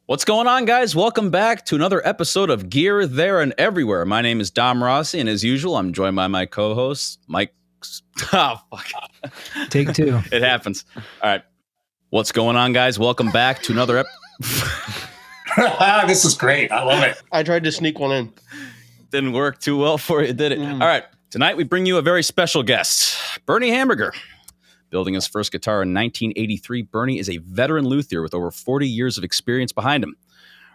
What's going on, guys? Welcome back to another episode of Gear There and Everywhere. My name is Dom Rossi, and as usual, I'm joined by my co-host, Mike. Oh, fuck. Take two. It happens. All right. What's going on, guys? Welcome back to another This is great. I love it. I tried to sneak one in. Didn't work too well for you, did it? All right. Tonight, we bring you a very special guest, Bernie Hamburger. Building his first guitar in 1983, Bernie is a veteran luthier with over 40 years of experience behind him.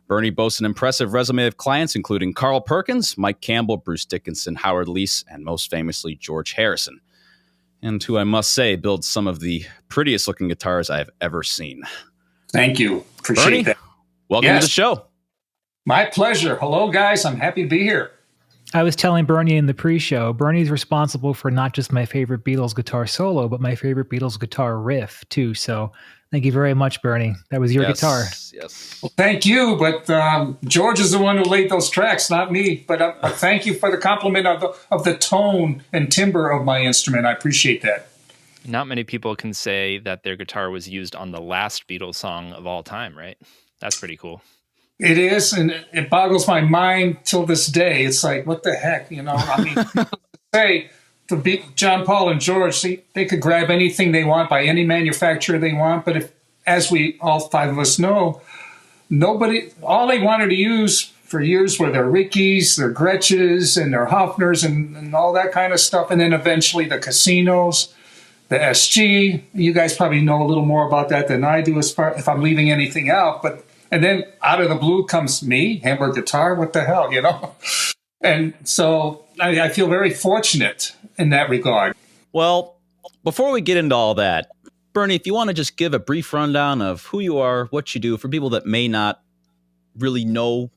Bernie boasts an impressive resume of clients, including Carl Perkins, Mike Campbell, Bruce Dickinson, Howard Leese, and most famously, George Harrison. And who I must say builds some of the prettiest looking guitars I have ever seen. Thank you. Appreciate Bernie, that. welcome to the show. My pleasure. Hello, guys. I'm happy to be here. I was telling Bernie in the pre-show, Bernie's responsible for not just my favorite Beatles guitar solo, but my favorite Beatles guitar riff, too. So thank you very much, Bernie. That was your guitar. Yes. Well, thank you. But George is the one who laid those tracks, not me. But thank you for the compliment of the tone and timbre of my instrument. I appreciate that. Not many people can say that their guitar was used on the last Beatles song of all time, right? That's pretty cool. It is, and it boggles my mind till this day. It's like, what the heck, you know? I mean, say John, Paul, and George, they could grab anything they want by any manufacturer they want, but if, as we all five of us know, all they wanted to use for years were their Rickies, their Gretches, and their Hofners, and all that kind of stuff, and then eventually the Casinos, the SG. You guys probably know a little more about that than I do, as far if I'm leaving anything out, but. And then out of the blue comes me, Hamburg guitar. What the hell, you know? And so I feel very fortunate in that regard. Well, before we get into all that, Bernie, if you want to just give a brief rundown of who you are, what you do, for people that may not really know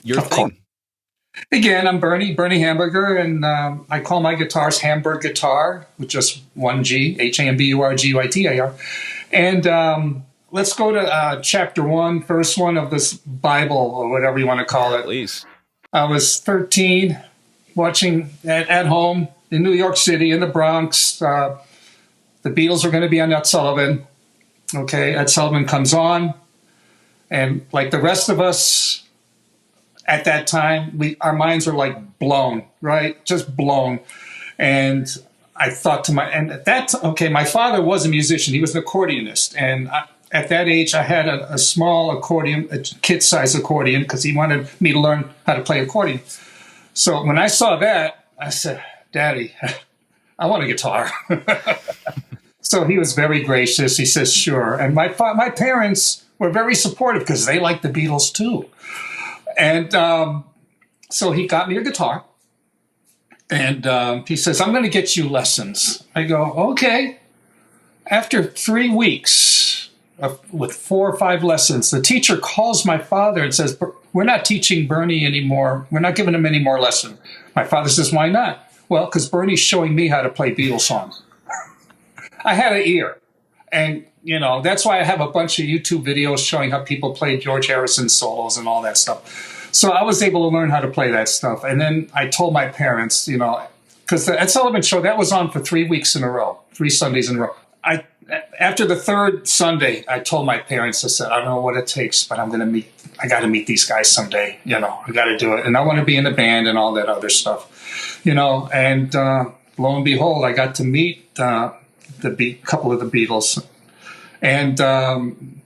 your thing. Again, I'm Bernie Hamburger, and I call my guitars Hamburg guitar with just one G, Hamburguytar. And let's go to chapter 1, verse 1 of this Bible, or whatever you want to call it. Please. I was 13, watching at home in New York City, in the Bronx. The Beatles were going to be on Ed Sullivan. Okay, Ed Sullivan comes on, and like the rest of us at that time, our minds were like blown, right? Just blown. And I thought to my father was a musician. He was an accordionist, and at that age, I had a small accordion, a kid-size accordion, because he wanted me to learn how to play accordion. So when I saw that, I said, Daddy, I want a guitar. So he was very gracious. He says, sure. And my parents were very supportive because they liked the Beatles too. And so he got me a guitar. And he says, I'm going to get you lessons. I go, okay. After 3 weeks, with 4 or 5 lessons, the teacher calls my father and says, we're not teaching Bernie anymore. We're not giving him any more lessons. My father says, why not? Well, because Bernie's showing me how to play Beatles songs. I had an ear. And, you know, that's why I have a bunch of YouTube videos showing how people play George Harrison solos and all that stuff. So I was able to learn how to play that stuff. And then I told my parents, you know, because the Ed Sullivan show, that was on for 3 weeks in a row, 3 Sundays in a row. After the 3rd Sunday, I told my parents, I said, I don't know what it takes, but I got to meet these guys someday. You know, I got to do it. And I want to be in the band and all that other stuff, you know. And lo and behold, I got to meet a couple of the Beatles. And,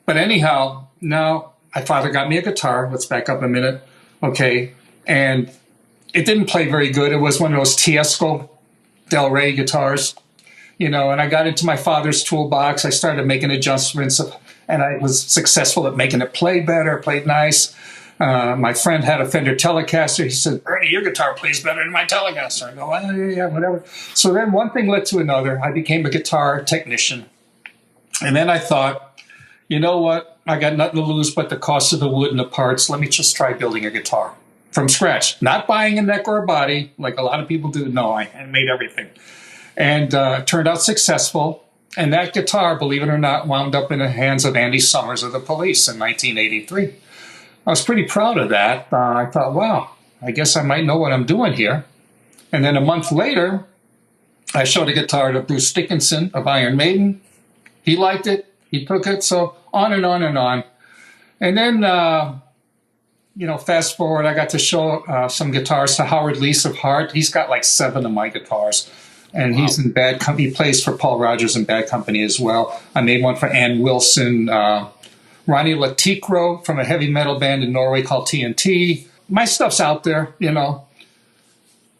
but anyhow, now my father got me a guitar. Let's back up a minute. Okay. And it didn't play very good. It was one of those Tiesco Del Rey guitars. You know, and I got into my father's toolbox. I started making adjustments, and I was successful at making it play better, played nice. My friend had a Fender Telecaster. He said, Bernie, your guitar plays better than my Telecaster. I go, well, yeah, whatever. So then one thing led to another. I became a guitar technician. And then I thought, you know what? I got nothing to lose but the cost of the wood and the parts. Let me just try building a guitar from scratch. Not buying a neck or a body like a lot of people do. No, I made everything. And turned out successful. And that guitar, believe it or not, wound up in the hands of Andy Summers of the Police in 1983. I was pretty proud of that. I thought, wow, I guess I might know what I'm doing here. And then a month later, I showed a guitar to Bruce Dickinson of Iron Maiden. He liked it. He took it. So on and on and on. And then, fast forward, I got to show some guitars to Howard Leese of Heart. He's got like 7 of my guitars. And he's in Bad Company. He plays for Paul Rogers in Bad Company as well. I made one for Ann Wilson, Ronnie Laticro from a heavy metal band in Norway called TNT. My stuff's out there,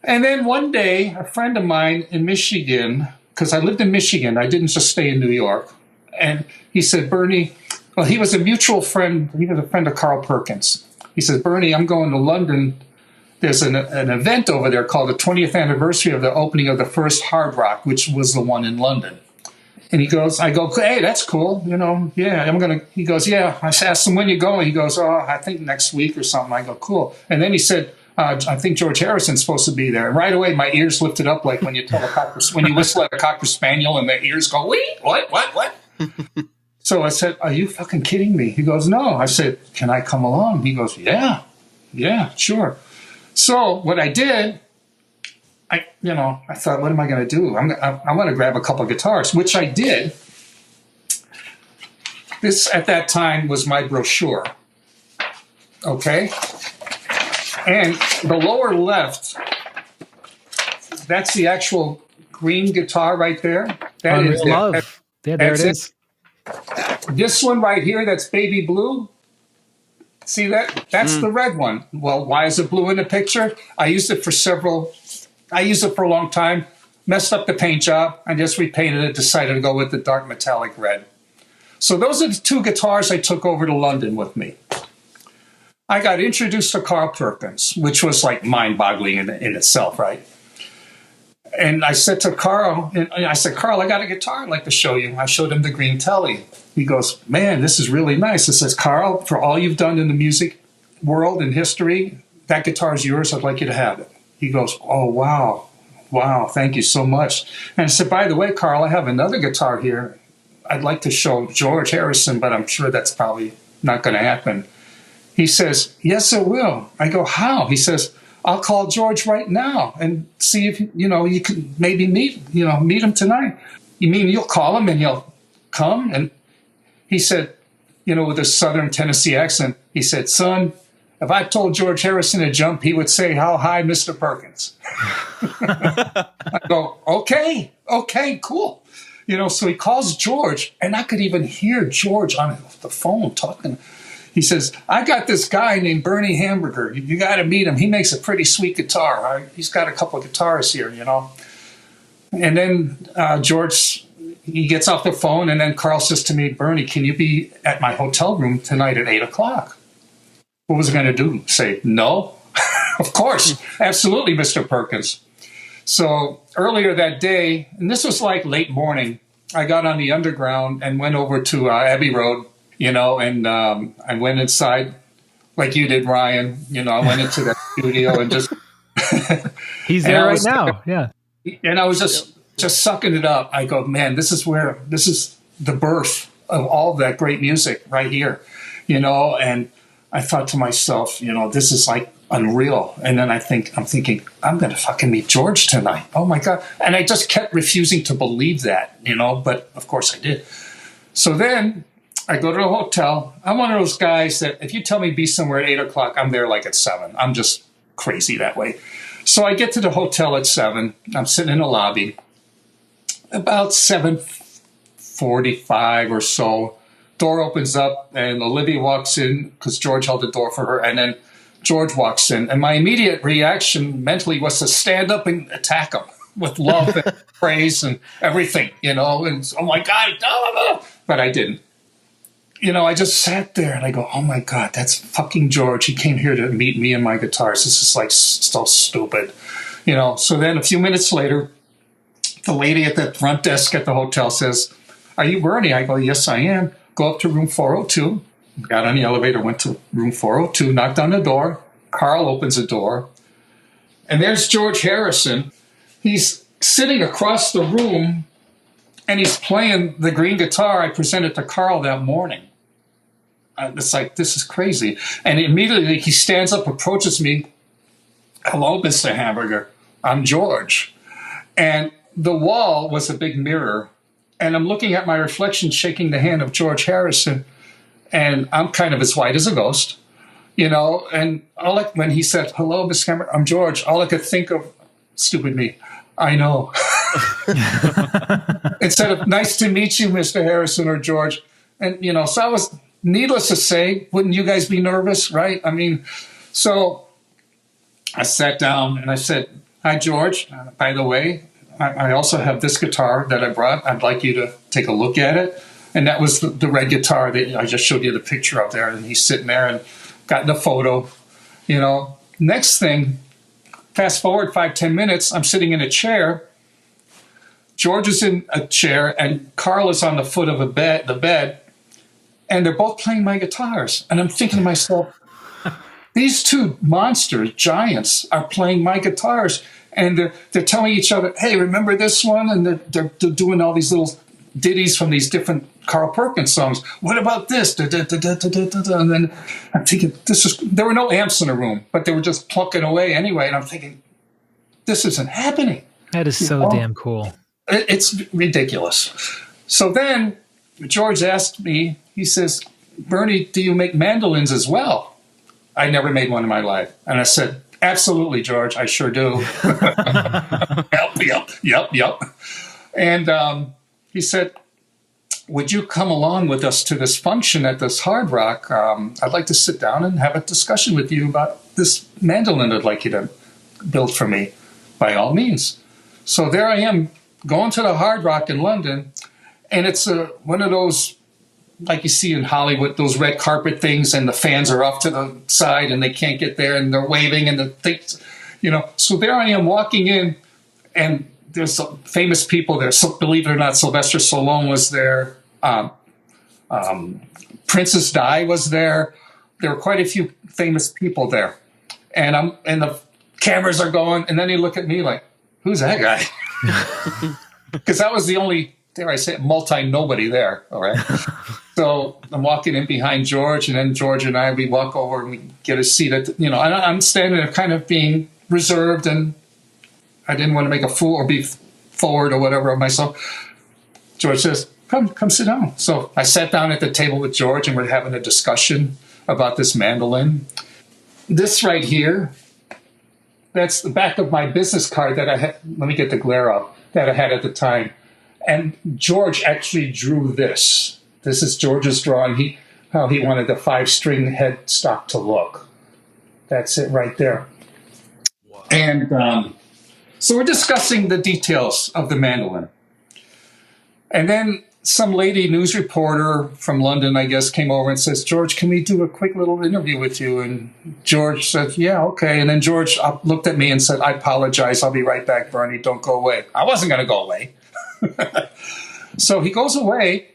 And then one day, a friend of mine in Michigan, because I lived in Michigan, I didn't just stay in New York. And he said, Bernie, well, he was a mutual friend. He was a friend of Carl Perkins. He said, Bernie, I'm going to London. There's an event over there called the 20th anniversary of the opening of the first Hard Rock, which was the one in London. And I go, hey, that's cool. Yeah, he goes, yeah. I asked him, when you going? He goes, I think next week or something. I go, cool. And then he said, I think George Harrison's supposed to be there. And right away, my ears lifted up like when you whistle at a Cocker Spaniel and their ears go, wait, what? So I said, are you fucking kidding me? He goes, no. I said, can I come along? He goes, yeah, sure. So what I did, I thought, what am I going to do? I'm going to grab a couple of guitars, which I did. This, at that time, was my brochure. Okay? And the lower left, that's the actual green guitar right there. That is love. Yeah, there it is. This one right here, that's baby blue. See that? That's the red one. Well, why is it blue in the picture? I used it for a long time, messed up the paint job. I just repainted it, decided to go with the dark metallic red. So those are the 2 guitars I took over to London with me. I got introduced to Carl Perkins, which was like mind-boggling in itself, right? And I said to Carl, Carl, I got a guitar I'd like to show you. I showed him the green Telly. He goes, man, this is really nice. I says, Carl, for all you've done in the music world and history, that guitar is yours. I'd like you to have it. He goes, oh, wow, thank you so much. And I said, by the way, Carl, I have another guitar here. I'd like to show George Harrison, but I'm sure that's probably not going to happen. He says, yes, it will. I go, how? He says, I'll call George right now and see if, you can maybe meet him tonight. You mean you'll call him and he'll come? And he said, with a Southern Tennessee accent, he said, son, if I told George Harrison to jump, he would say, how high, Mr. Perkins? I go, okay, cool. So he calls George, and I could even hear George on the phone talking. He says, I got this guy named Bernie Hamburger. You got to meet him. He makes a pretty sweet guitar. He's got a couple of guitars here, And then George, he gets off the phone, and then Carl says to me, Bernie, can you be at my hotel room tonight at 8 o'clock? What was I going to do? Say no? Of course. Absolutely, Mr. Perkins. So earlier that day, and this was like late morning, I got on the Underground and went over to Abbey Road, and I went inside like you did, Ryan. I went into that studio and just... He's there right now, yeah. And I was just sucking it up. I go, man, this is the birth of all that great music right here, and I thought to myself, this is like unreal. And then I'm thinking, I'm going to fucking meet George tonight. Oh my God. And I just kept refusing to believe that, but of course I did. So then I go to the hotel. I'm one of those guys that if you tell me be somewhere at 8 o'clock, I'm there like at 7. I'm just crazy that way. So I get to the hotel at 7. I'm sitting in the lobby. About 7:45 or so, door opens up and Olivia walks in because George held the door for her. And then George walks in. And my immediate reaction mentally was to stand up and attack him with love and praise and everything, and oh my God, but I didn't. I just sat there and I go, oh my God, that's fucking George. He came here to meet me and my guitars. This is like so stupid, So then a few minutes later, the lady at the front desk at the hotel says, are you Bernie? I go, yes, I am. Go up to room 402. Got on the elevator, went to room 402, knocked on the door. Carl opens the door. And there's George Harrison. He's sitting across the room and he's playing the green guitar I presented to Carl that morning. It's like, this is crazy. And immediately he stands up, approaches me. Hello, Mr. Hamburger. I'm George. And the wall was a big mirror. And I'm looking at my reflection, shaking the hand of George Harrison. and I'm kind of as white as a ghost, and when he said, "Hello, Miss Hammer, I'm George," all I could think of, stupid me, I know. Instead of "Nice to meet you, Mr. Harrison or George." And, so I was, needless to say, wouldn't you guys be nervous, right? I mean, so I sat down and I said, "Hi, George. By the way, I also have this guitar that I brought. I'd like you to take a look at it." And that was the red guitar that I just showed you the picture of there. And he's sitting there and got the photo, Next thing, fast forward 5-10 minutes, I'm sitting in a chair. George is in a chair and Carl is on the foot of the bed, and they're both playing my guitars. And I'm thinking to myself, these two monsters, giants, are playing my guitars, and they're telling each other, "Hey, remember this one?" And they're doing all these little ditties from these different Carl Perkins songs. "What about this?" And then I'm thinking, there were no amps in the room, but they were just plucking away anyway. And I'm thinking, this isn't happening. That is so damn cool. It's ridiculous. So then George asked me, he says, "Bernie, do you make mandolins as well?" I never made one in my life. And I said, "Absolutely, George, I sure do." Yep. And he said, "Would you come along with us to this function at this Hard Rock? I'd like to sit down and have a discussion with you about this mandolin I'd like you to build for me." By all means. So there I am going to the Hard Rock in London, and it's one of those, like you see in Hollywood, those red carpet things, and the fans are off to the side and they can't get there, and they're waving and the things, So there I am walking in, and there's some famous people there. So, believe it or not, Sylvester Stallone was there. Princess Di was there. There were quite a few famous people there. And the cameras are going, and then they look at me like, "Who's that guy?" Because I was the only, dare I say, multi-nobody there, all right? So I'm walking in behind George, and then George and we walk over and we get a seat at, and I'm standing there kind of being reserved, and I didn't want to make a fool or be forward or whatever of myself. George says, come sit down. So I sat down at the table with George, and we're having a discussion about this mandolin. This right here, that's the back of my business card that I had. Let me get the glare up, that I had at the time. And George actually drew this. This is George's drawing. How he wanted the 5-string headstock to look. That's it right there. Wow. And so we're discussing the details of the mandolin. And then some lady news reporter from London, I guess, came over and says, "George, can we do a quick little interview with you?" And George said, "Yeah, okay." And then George looked at me and said, "I apologize. I'll be right back, Bernie. Don't go away." I wasn't going to go away. So he goes away.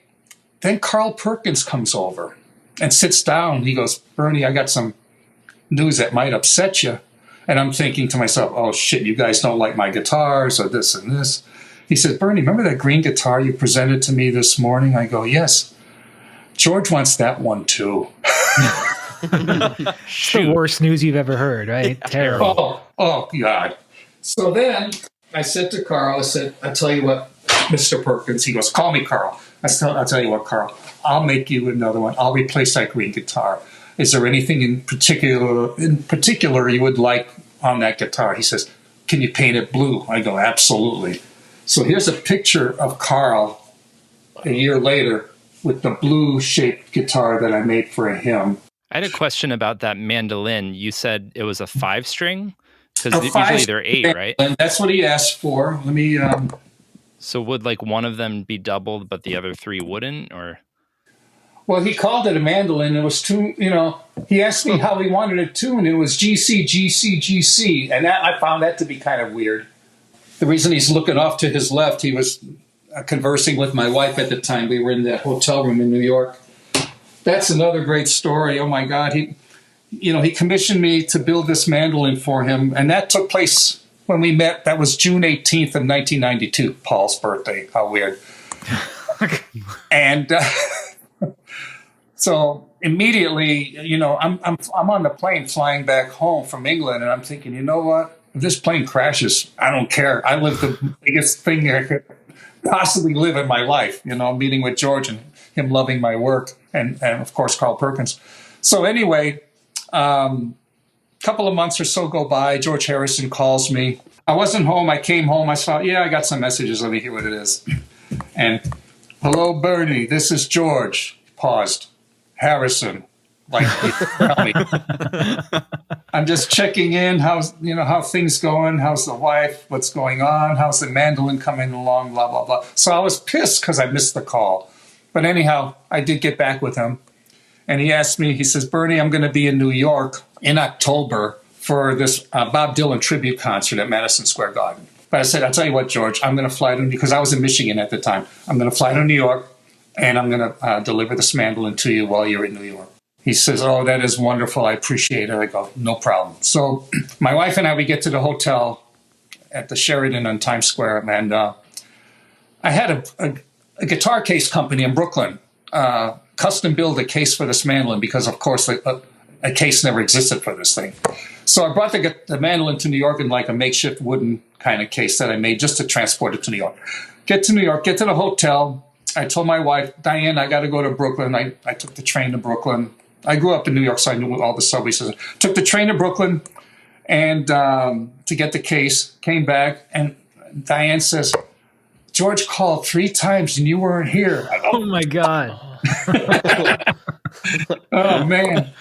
Then Carl Perkins comes over and sits down. He goes, "Bernie, I got some news that might upset you." And I'm thinking to myself, "Oh, shit, you guys don't like my guitars or this and this." He said, "Bernie, remember that green guitar you presented to me this morning?" I go, "Yes." "George wants that one too." It's the worst news you've ever heard, right? Yeah. Terrible. Oh, God. So then I said to Carl, I said, "I'll tell you what, Mr. Perkins." He goes, "Call me Carl." I said, "I'll tell you what, Carl, I'll make you another one. I'll replace that green guitar. Is there anything in particular you would like on that guitar?" He says, "Can you paint it blue?" I go, "Absolutely." So here's a picture of Carl a year later with the blue-shaped guitar that I made for him. I had a question about that mandolin. You said it was a 5-string? Because usually they're 8, right? And that's what he asked for. Let me... So would like one of them be doubled, but the other 3 wouldn't, or? Well, he called it a mandolin. It was two, he asked me how he wanted it tuned. It was GC, GC, GC. And I found that to be kind of weird. The reason he's looking off to his left, he was conversing with my wife at the time. We were in that hotel room in New York. That's another great story. Oh my God. He commissioned me to build this mandolin for him. And that took place when we met. That was June 18th of 1992, Paul's birthday. How weird. And so immediately, I'm on the plane flying back home from England, and I'm thinking, you know what? If this plane crashes, I don't care. I lived the biggest thing I could possibly live in my life, meeting with George and him loving my work, and of course, Carl Perkins. So anyway, couple of months or so go by. George Harrison calls me. I wasn't home. I came home. I saw, I got some messages. Let me hear what it is. And, hello, Bernie. This is George. Paused. Harrison. Like, tell me. I'm just checking in. How's, how things going? How's the wife? What's going on? How's the mandolin coming along? Blah, blah, blah. So I was pissed because I missed the call. But anyhow, I did get back with him. And he asked me, he says, Bernie, I'm going to be in New York in October for this Bob Dylan tribute concert at Madison Square Garden. But I said, I'll tell you what, George, I'm going to fly to, because I was in Michigan at the time. I'm going to fly to New York, and I'm going to deliver this mandolin to you while you're in New York. He says, oh, that is wonderful. I appreciate it. I go, no problem. So my wife and I, we get to the hotel at the Sheraton on Times Square, and I had a guitar case company in Brooklyn custom build a case for this mandolin because, of course, a case never existed for this thing. So I brought the mandolin to New York in like a makeshift wooden kind of case that I made just to transport it to New York. Get to New York, get to the hotel. I told my wife, Diane, I got to go to Brooklyn. I took the train to Brooklyn. I grew up in New York, so I knew all the subways. Took the train to Brooklyn and to get the case, came back, and Diane says, George called 3 times and you weren't here. Oh, my God. Oh, man.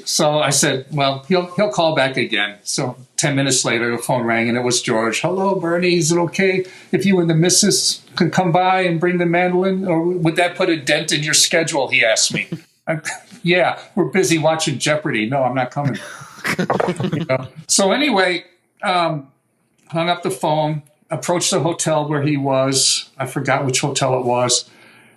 So I said, well, he'll call back again. So 10 minutes later, the phone rang, and it was George. Hello, Bernie. Is it okay if you and the missus could come by and bring the mandolin? Or would that put a dent in your schedule? He asked me. Yeah, we're busy watching Jeopardy. No, I'm not coming. So anyway, hung up the phone, approached the hotel where he was. I forgot which hotel it was.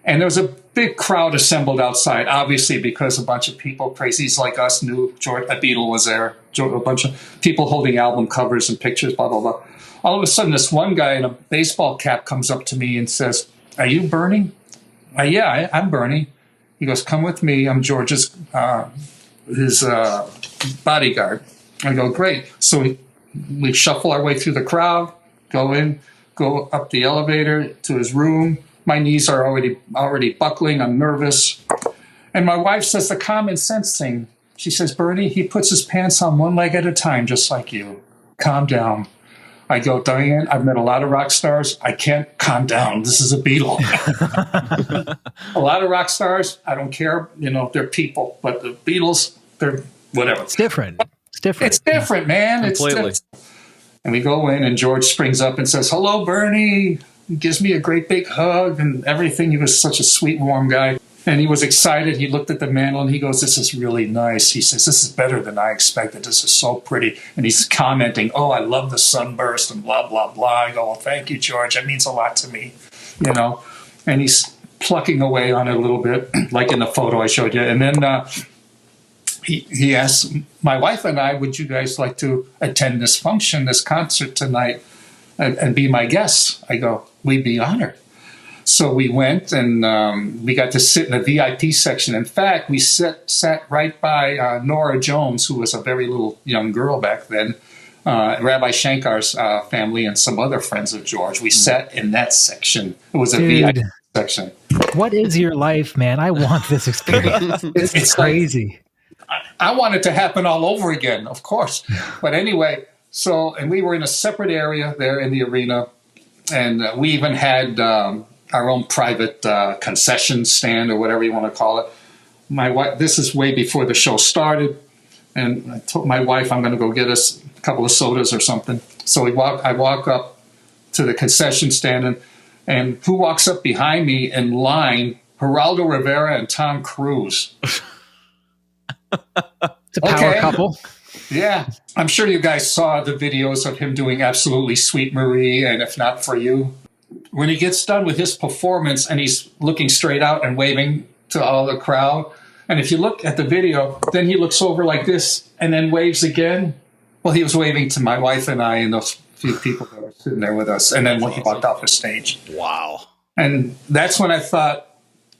And there was a big crowd assembled outside, obviously, because a bunch of people, crazies like us, knew George, a Beatle was there, a bunch of people holding album covers and pictures, blah, blah, blah. All of a sudden, this one guy in a baseball cap comes up to me and says, are you Bernie? Yeah, I'm Bernie. He goes, come with me. I'm George's his bodyguard. I go, great. So we shuffle our way through the crowd, go up the elevator to his room. My knees are already buckling. I'm nervous. And my wife says the common sense thing. She says, Bernie, he puts his pants on one leg at a time, just like you. Calm down. I go, Diane, I've met a lot of rock stars. I can't calm down. This is a Beatle. A lot of rock stars, I don't care. They're people. But the Beatles, they're whatever. It's different. It's different, man. Completely. It's different. And we go in, and George springs up and says, hello, Bernie. He gives me a great big hug and everything. He was such a sweet, warm guy. And he was excited. He looked at the mandolin. He goes, this is really nice. He says, this is better than I expected. This is so pretty. And he's commenting, oh, I love the sunburst and blah, blah, blah. I go, well, thank you, George. That means a lot to me, And he's plucking away on it a little bit, like in the photo I showed you. And then he asked my wife and I, would you guys like to attend this function, this concert tonight, and be my guests? I go, we'd be honored. So we went, and we got to sit in the VIP section. In fact, we sat right by Nora Jones, who was a very little young girl back then, Rabbi Shankar's family, and some other friends of George. We sat in that section. It was a VIP section. What is your life, man? I want this experience. It's crazy. I want it to happen all over again, of course. But anyway, and we were in a separate area there in the arena, and we even had our own private concession stand or whatever you want to call it. My wife, this is way before the show started, and I told my wife I'm going to go get us a couple of sodas or something. So I walk up to the concession stand, and who walks up behind me in line? Geraldo Rivera and Tom Cruise. It's a power couple. Yeah. I'm sure you guys saw the videos of him doing Absolutely Sweet Marie and If Not For You. When he gets done with his performance and he's looking straight out and waving to all the crowd, and if you look at the video, then he looks over like this and then waves again. Well, he was waving to my wife and I and those few people that were sitting there with us. And then when he walked off the stage. Wow. And that's when I thought,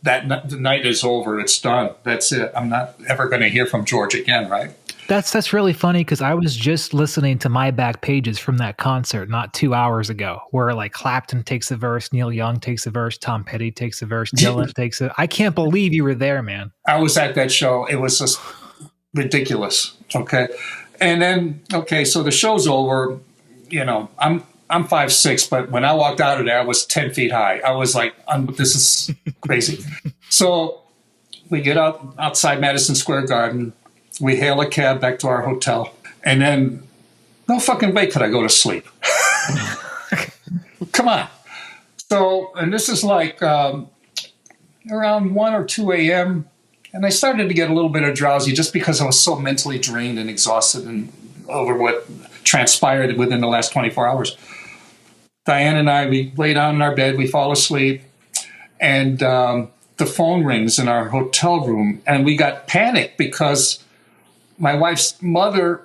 the night is over. It's done. That's it. I'm not ever going to hear from George again, right? That's really funny because I was just listening to my back pages from that concert not 2 hours ago, where like Clapton takes a verse, Neil Young takes a verse, Tom Petty takes a verse, Dylan takes a. I can't believe you were there, man. I was at that show. It was just ridiculous. Okay, and then so the show's over. You know, I'm 5'6", but when I walked out of there, I was 10 feet high. I was like, this is crazy. So we get outside Madison Square Garden. We hail a cab back to our hotel. And then no fucking way could I go to sleep. Come on. So, and this is like around 1 or 2 a.m. And I started to get a little bit of drowsy just because I was so mentally drained and exhausted and over what transpired within the last 24 hours. Diane and I, we lay down in our bed, we fall asleep, and the phone rings in our hotel room, and we got panicked because my wife's mother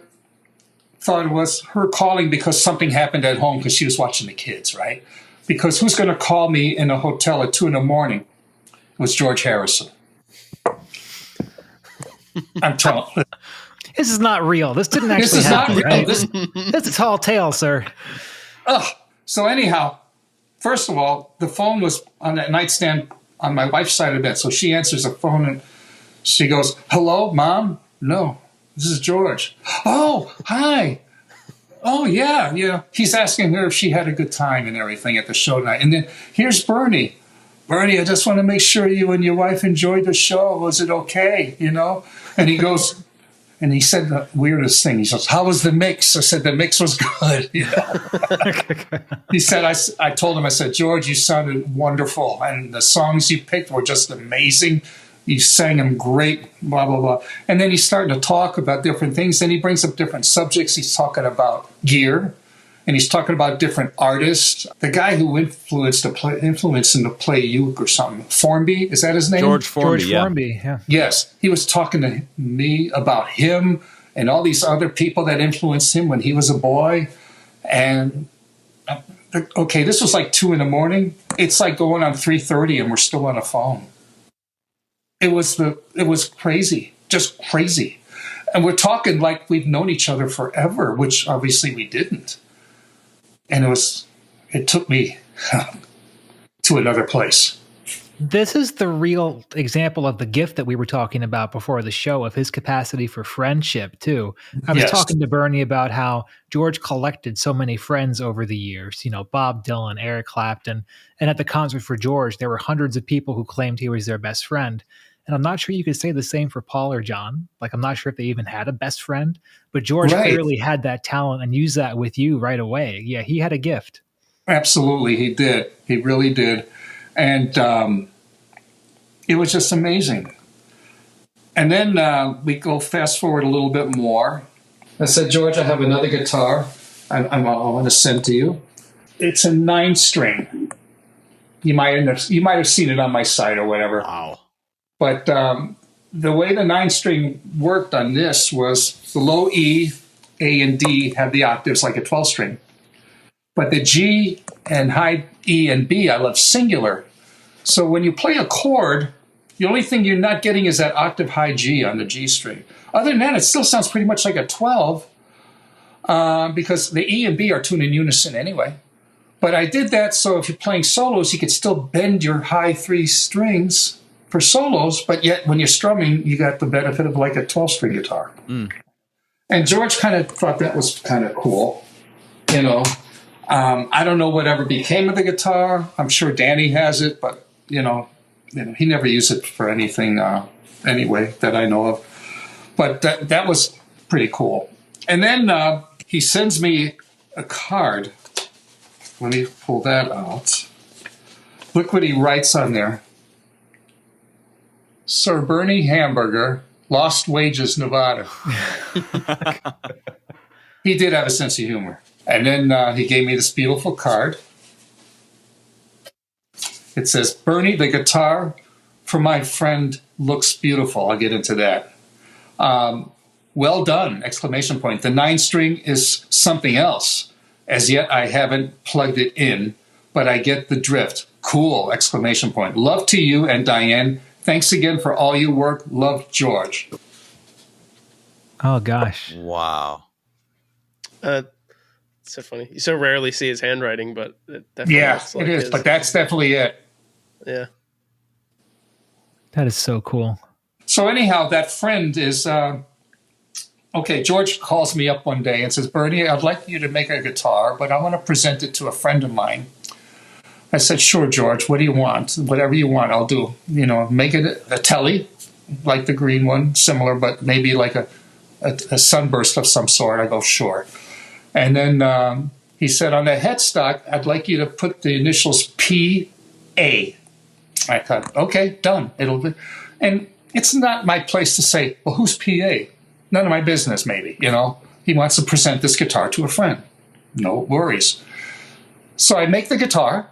thought it was her calling because something happened at home because she was watching the kids, right? Because who's going to call me in a hotel at 2 a.m? It was George Harrison. I'm telling you. This is not real. This didn't actually This is happen. not real. Right? This is tall tale, sir. So anyhow, first of all, the phone was on that nightstand on my wife's side of the bed. So she answers the phone and she goes, "Hello, Mom?" "No, this is George." "Oh, hi. Oh, yeah. He's asking her if she had a good time and everything at the show tonight. And then here's Bernie. "Bernie, I just want to make sure you and your wife enjoyed the show. Was it okay? You know?" And he goes, and he said the weirdest thing. He says, "How was the mix?" I said, "The mix was good." You know? He said, I told him, I said, "George, you sounded wonderful. And the songs you picked were just amazing. You sang them great, blah, blah, blah." And then he's starting to talk about different things. Then he brings up different subjects. He's talking about gear. And he's talking about different artists. The guy who influenced him to play uke or something. Formby, is that his name? George Formby, yeah. Yes. He was talking to me about him and all these other people that influenced him when he was a boy. And, this was like 2 a.m. It's like going on 3:30 and we're still on a phone. It was crazy, just crazy. And we're talking like we've known each other forever, which obviously we didn't. And it took me to another place. This is the real example of the gift that we were talking about before the show, of his capacity for friendship, too. I was talking to Bernie about how George collected so many friends over the years, you know, Bob Dylan, Eric Clapton. And at the concert for George, there were hundreds of people who claimed he was their best friend. And I'm not sure you could say the same for Paul or John. Like, I'm not sure if they even had a best friend. But George clearly had that talent and used that with you right away. Yeah, he had a gift. Absolutely, he did. He really did. And it was just amazing. And then we go fast forward a little bit more. I said, "George, I have another guitar I want to send to you. It's a 9-string. You might have seen it on my site or whatever." Wow. But the way the 9-string worked on this was the low E, A, and D have the octaves like a 12-string. But the G and high E and B I left singular. So when you play a chord, the only thing you're not getting is that octave high G on the G string. Other than that, it still sounds pretty much like a 12 because the E and B are tuned in unison anyway. But I did that so if you're playing solos, you could still bend your high 3 strings for solos, but yet when you're strumming, you got the benefit of like a 12-string guitar. Mm. And George kind of thought that was kind of cool, you know. I don't know whatever became of the guitar. I'm sure Danny has it, but you know, he never used it for anything anyway that I know of. But that was pretty cool. And then he sends me a card. Let me pull that out. Look what he writes on there. "Sir Bernie Hamburger, Lost Wages, Nevada." He did have a sense of humor. And then he gave me this beautiful card. It says, "Bernie, the guitar for my friend looks beautiful." I'll get into that. "Well done!" Exclamation point. "The 9-string is something else. As yet, I haven't plugged it in, but I get the drift. Cool!" Exclamation point. "Love to you and Diane. Thanks again for all your work. Love, George." Oh gosh. Wow. It's so funny. You so rarely see his handwriting, but it definitely looks like it is. his. But that's definitely it. Yeah. That is so cool. So anyhow, that friend is okay. George calls me up one day and says, "Bernie, I'd like you to make a guitar, but I want to present it to a friend of mine." I said, "Sure, George. What do you want? Whatever you want, I'll do. Make it a telly, like the green one, similar, but maybe like a sunburst of some sort." I go, "Sure." And then he said, "On the headstock, I'd like you to put the initials P.A." I thought, okay, done. It'll be, and it's not my place to say, "Well, who's P.A.?" None of my business, maybe. He wants to present this guitar to a friend. No worries. So I make the guitar.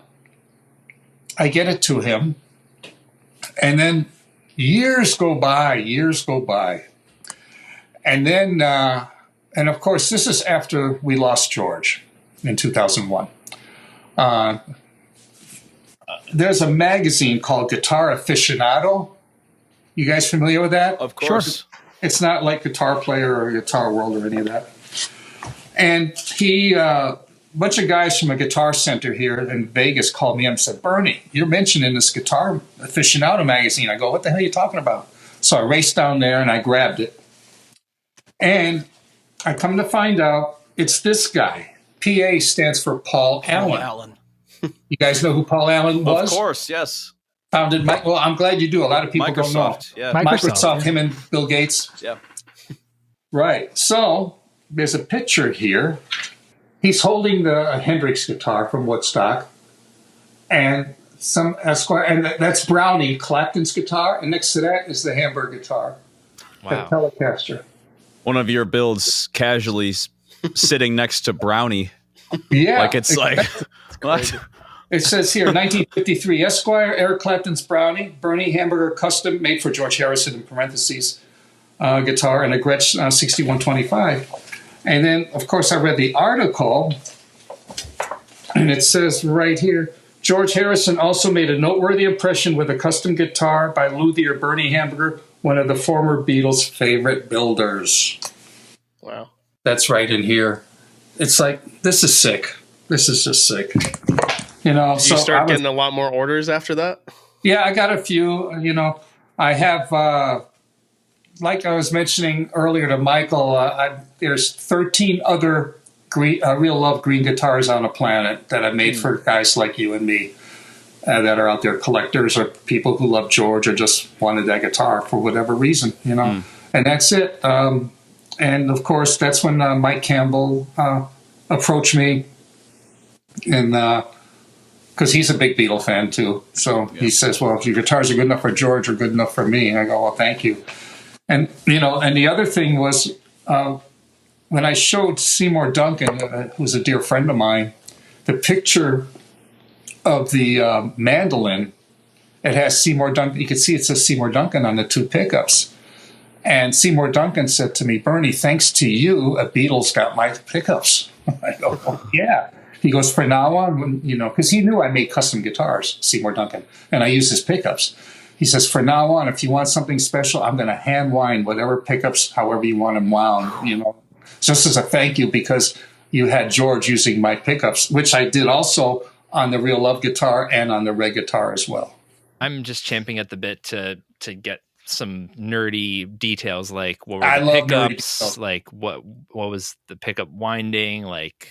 I get it to him. And then years go by. And then, and of course, this is after we lost George in 2001. There's a magazine called Guitar Aficionado. You guys familiar with that? Of course. Sure. It's not like Guitar Player or Guitar World or any of that. And a bunch of guys from a guitar center here in Vegas called me up and said, "Bernie, you're mentioned in this Guitar Aficionado magazine." I go, "What the hell are you talking about?" So I raced down there and I grabbed it. And I come to find out it's this guy. PA stands for Paul Allen. You guys know who Paul Allen was? Of course, yes. Founded well, I'm glad you do. A lot of people don't know. Yeah. Microsoft, him and Bill Gates. Yeah. Right. So there's a picture here. He's holding the Hendrix guitar from Woodstock, and some Esquire, and that's Brownie Clapton's guitar, and next to that is the Hamburger guitar, the Telecaster. One of your builds casually sitting next to Brownie. Yeah, like it's like what? It says here, 1953 Esquire, Eric Clapton's Brownie, Bernie Hamburger custom made for George Harrison in parentheses guitar, and a Gretsch 6125. And then, of course, I read the article, and it says right here, George Harrison also made a noteworthy impression with a custom guitar by Luthier Bernie Hamburger, one of the former Beatles' favorite builders. Wow. That's right in here. It's like, this is sick. This is just sick. Did you start getting a lot more orders after that? Yeah, I got a few. I have, like I was mentioning earlier to Michael, there's 13 other Real Love green guitars on the planet that I made for guys like you and me that are out there, collectors or people who love George or just wanted that guitar for whatever reason, And that's it. And, of course, that's when Mike Campbell approached me, and because he's a big Beatle fan, too. So he says, "Well, if your guitars are good enough for George or good enough for me," and I go, "Well, thank you." And, and the other thing was when I showed Seymour Duncan, who's a dear friend of mine, the picture of the mandolin, it has Seymour Duncan. You can see it says Seymour Duncan on the two pickups. And Seymour Duncan said to me, "Bernie, thanks to you, a Beatles got my pickups." I go, "Oh, yeah." He goes, "For now on, because he knew I made custom guitars, Seymour Duncan, and I use his pickups. He says, "For now on, if you want something special, I'm going to hand wind whatever pickups, however you want them wound, just as a thank you because you had George using my pickups," which I did also on the Real Love guitar and on the Red guitar as well. I'm just champing at the bit to get some nerdy details, like what were the pickups, like what was the pickup winding, like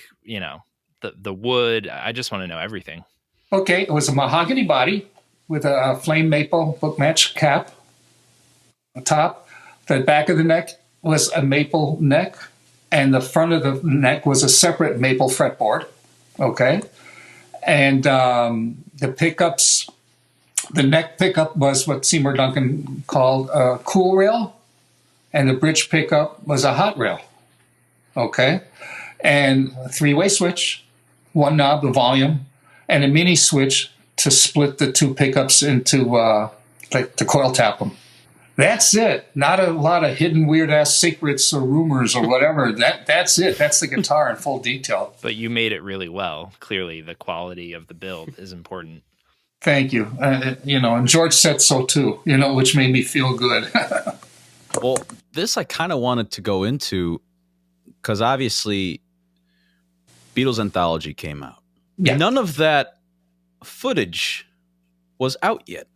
the wood. I just want to know everything. Okay, it was a mahogany body with a flame maple book match cap on top. The back of the neck was a maple neck, and the front of the neck was a separate maple fretboard. Okay, and the pickups. The neck pickup was what Seymour Duncan called a cool rail, and the bridge pickup was a hot rail. Okay, and a three-way switch, one knob, the volume, and a mini switch to split the two pickups into to coil tap them. That's it. Not a lot of hidden weird-ass secrets or rumors or whatever. That's it. That's the guitar in full detail. But you made it really well. Clearly, the quality of the build is important. Thank you. And George said so too, which made me feel good. Well, this I kind of wanted to go into because obviously Beatles Anthology came out. Yeah. None of that footage was out yet.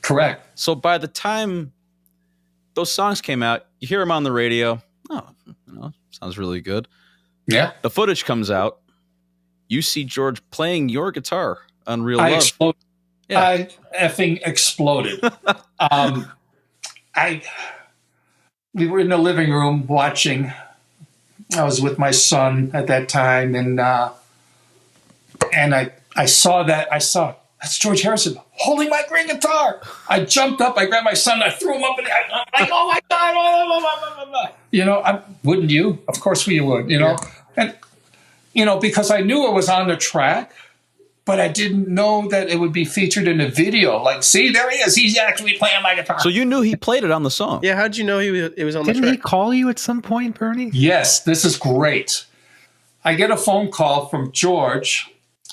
Correct. So by the time those songs came out, you hear them on the radio. Oh, sounds really good. Yeah. The footage comes out. You see George playing your guitar on Real Love. Exploded. Yeah. I effing exploded. We were in the living room watching. I was with my son at that time, and I saw that. That's George Harrison holding my green guitar. I jumped up, I grabbed my son, I threw him up, and I'm like, oh my God. Wouldn't you? Of course we would, And, because I knew it was on the track, but I didn't know that it would be featured in a video. Like, see, there he is. He's actually playing my guitar. So you knew he played it on the song. Yeah, how'd you know it was on the track? Didn't he call you at some point, Bernie? Yes, this is great. I get a phone call from George,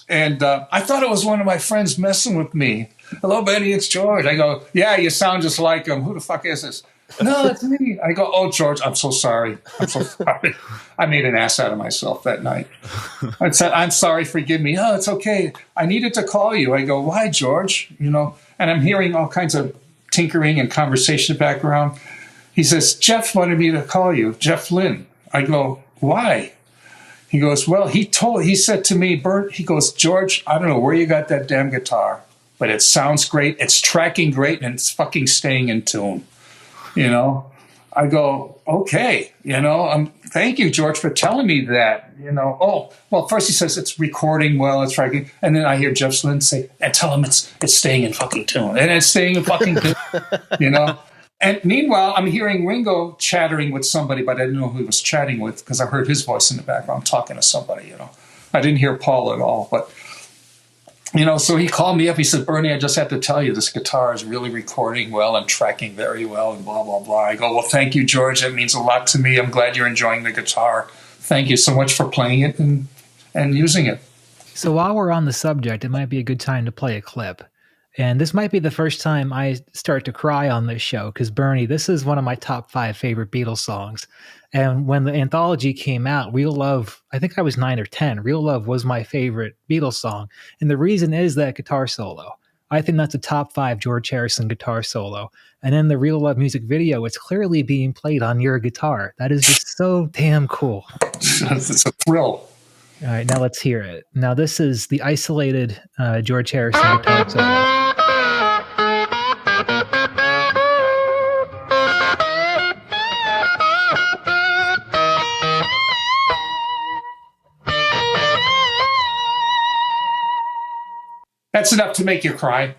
and I thought it was one of my friends messing with me. Hello, Benny, it's George. I go, yeah, you sound just like him. Who the fuck is this? No, it's me. I go, oh, George, I'm so sorry. I made an ass out of myself that night. I said, I'm sorry, forgive me. Oh, it's okay. I needed to call you. I go, why, George? And I'm hearing all kinds of tinkering and conversation background. He says, Jeff wanted me to call you, Jeff Lynne. I go, why? He goes, well, he said to me, Bert, he goes, George, I don't know where you got that damn guitar, but it sounds great. It's tracking great, and it's fucking staying in tune. I go, okay, thank you, George, for telling me that, Oh, well, first he says it's recording well, it's tracking. And then I hear Jeff Lynne say, and tell him it's staying in fucking tune. And it's staying in fucking tune, And meanwhile, I'm hearing Ringo chattering with somebody, but I didn't know who he was chatting with because I heard his voice in the background talking to somebody, I didn't hear Paul at all, but so he called me up. He said, Bernie, I just have to tell you, this guitar is really recording well and tracking very well and blah, blah, blah. I go, well, thank you, George. That means a lot to me. I'm glad you're enjoying the guitar. Thank you so much for playing it and using it. So while we're on the subject, it might be a good time to play a clip. And this might be the first time I start to cry on this show because, Bernie, this is one of my top 5 favorite Beatles songs. And when the anthology came out, Real Love, I think I was 9 or 10, Real Love was my favorite Beatles song. And the reason is that guitar solo. I think that's a top 5 George Harrison guitar solo. And in the Real Love music video, it's clearly being played on your guitar. That is just so damn cool. It's a thrill. All right, now let's hear it. Now this is the isolated George Harrison guitar solo. That's enough to make you cry.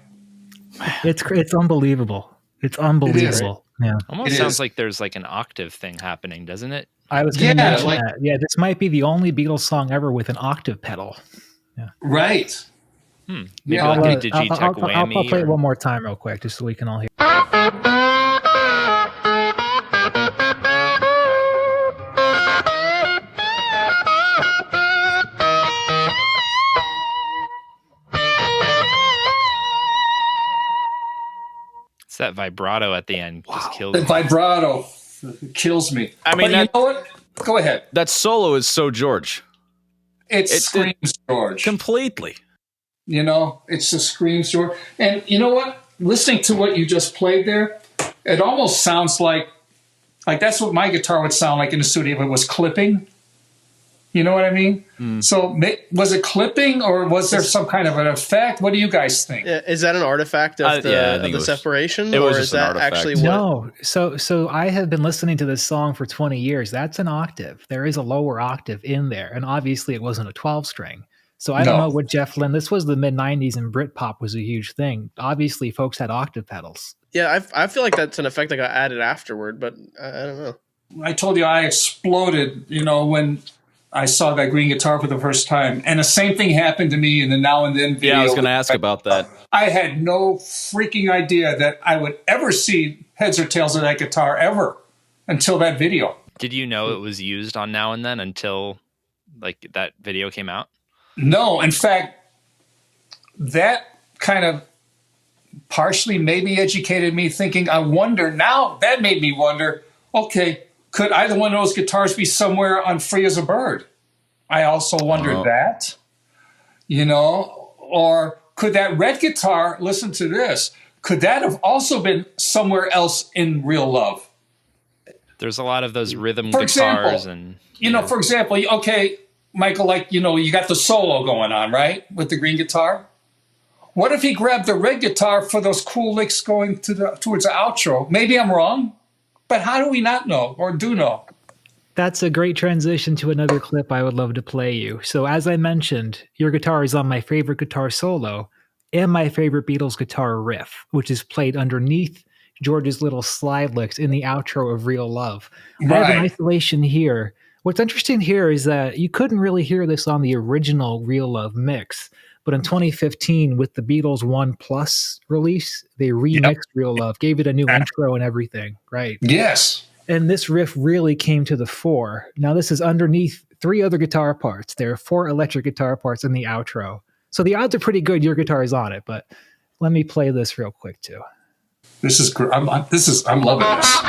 It's unbelievable. It's unbelievable. Yeah. Almost sounds like there's like an octave thing happening, doesn't it? I was going to mention that. Yeah, this might be the only Beatles song ever with an octave pedal. Yeah. Right. Maybe like a Digitech whammy. I'll play it one more time real quick just so we can all hear. It's that vibrato at the end just kills me. The vibrato kills me. I mean, you know what? Go ahead. That solo is so George. It screams George. Completely. It just screams George. And you know what? Listening to what you just played there, it almost sounds like that's what my guitar would sound like in the studio if it was clipping. You know what I mean? So was it clipping or was there some kind of an effect? What do you guys think? Is that an artifact of the separation? Or is that actually what? No. So I have been listening to this song for 20 years. That's an octave. There is a lower octave in there. And obviously it wasn't a 12 string. So I don't know what Jeff Lynne, this was the mid 90s and Britpop was a huge thing. Obviously folks had octave pedals. Yeah, I feel like that's an effect that got added afterward, but I don't know. I told you I exploded, when I saw that green guitar for the first time. And the same thing happened to me in the Now and Then video. Yeah, I was going to ask about that. I had no freaking idea that I would ever see heads or tails of that guitar ever until that video. Did you know it was used on Now and Then until that video came out? No. In fact, that kind of partially maybe educated me thinking, I wonder now, that made me wonder, okay, could either one of those guitars be somewhere on Free as a Bird? I also wondered that, or could that red guitar, listen to this, could that have also been somewhere else in Real Love? There's a lot of those rhythm For guitars example, for example, okay, Michael, you got the solo going on, right? With the green guitar. What if he grabbed the red guitar for those cool licks going towards the outro? Maybe I'm wrong, but how do we not know or do know? That's a great transition to another clip I would love to play you. So as I mentioned, your guitar is on my favorite guitar solo and my favorite Beatles guitar riff, which is played underneath George's little slide licks in the outro of Real Love. Right. I have an isolation here. What's interesting here is that you couldn't really hear this on the original Real Love mix, but in 2015 with the Beatles 1+ release, they remixed Real Love, gave it a new intro and everything, right? Yes. And this riff really came to the fore. Now, this is underneath 3 other guitar parts. There are 4 electric guitar parts in the outro. So the odds are pretty good your guitar is on it, but let me play this real quick, too. This is great. I'm loving this.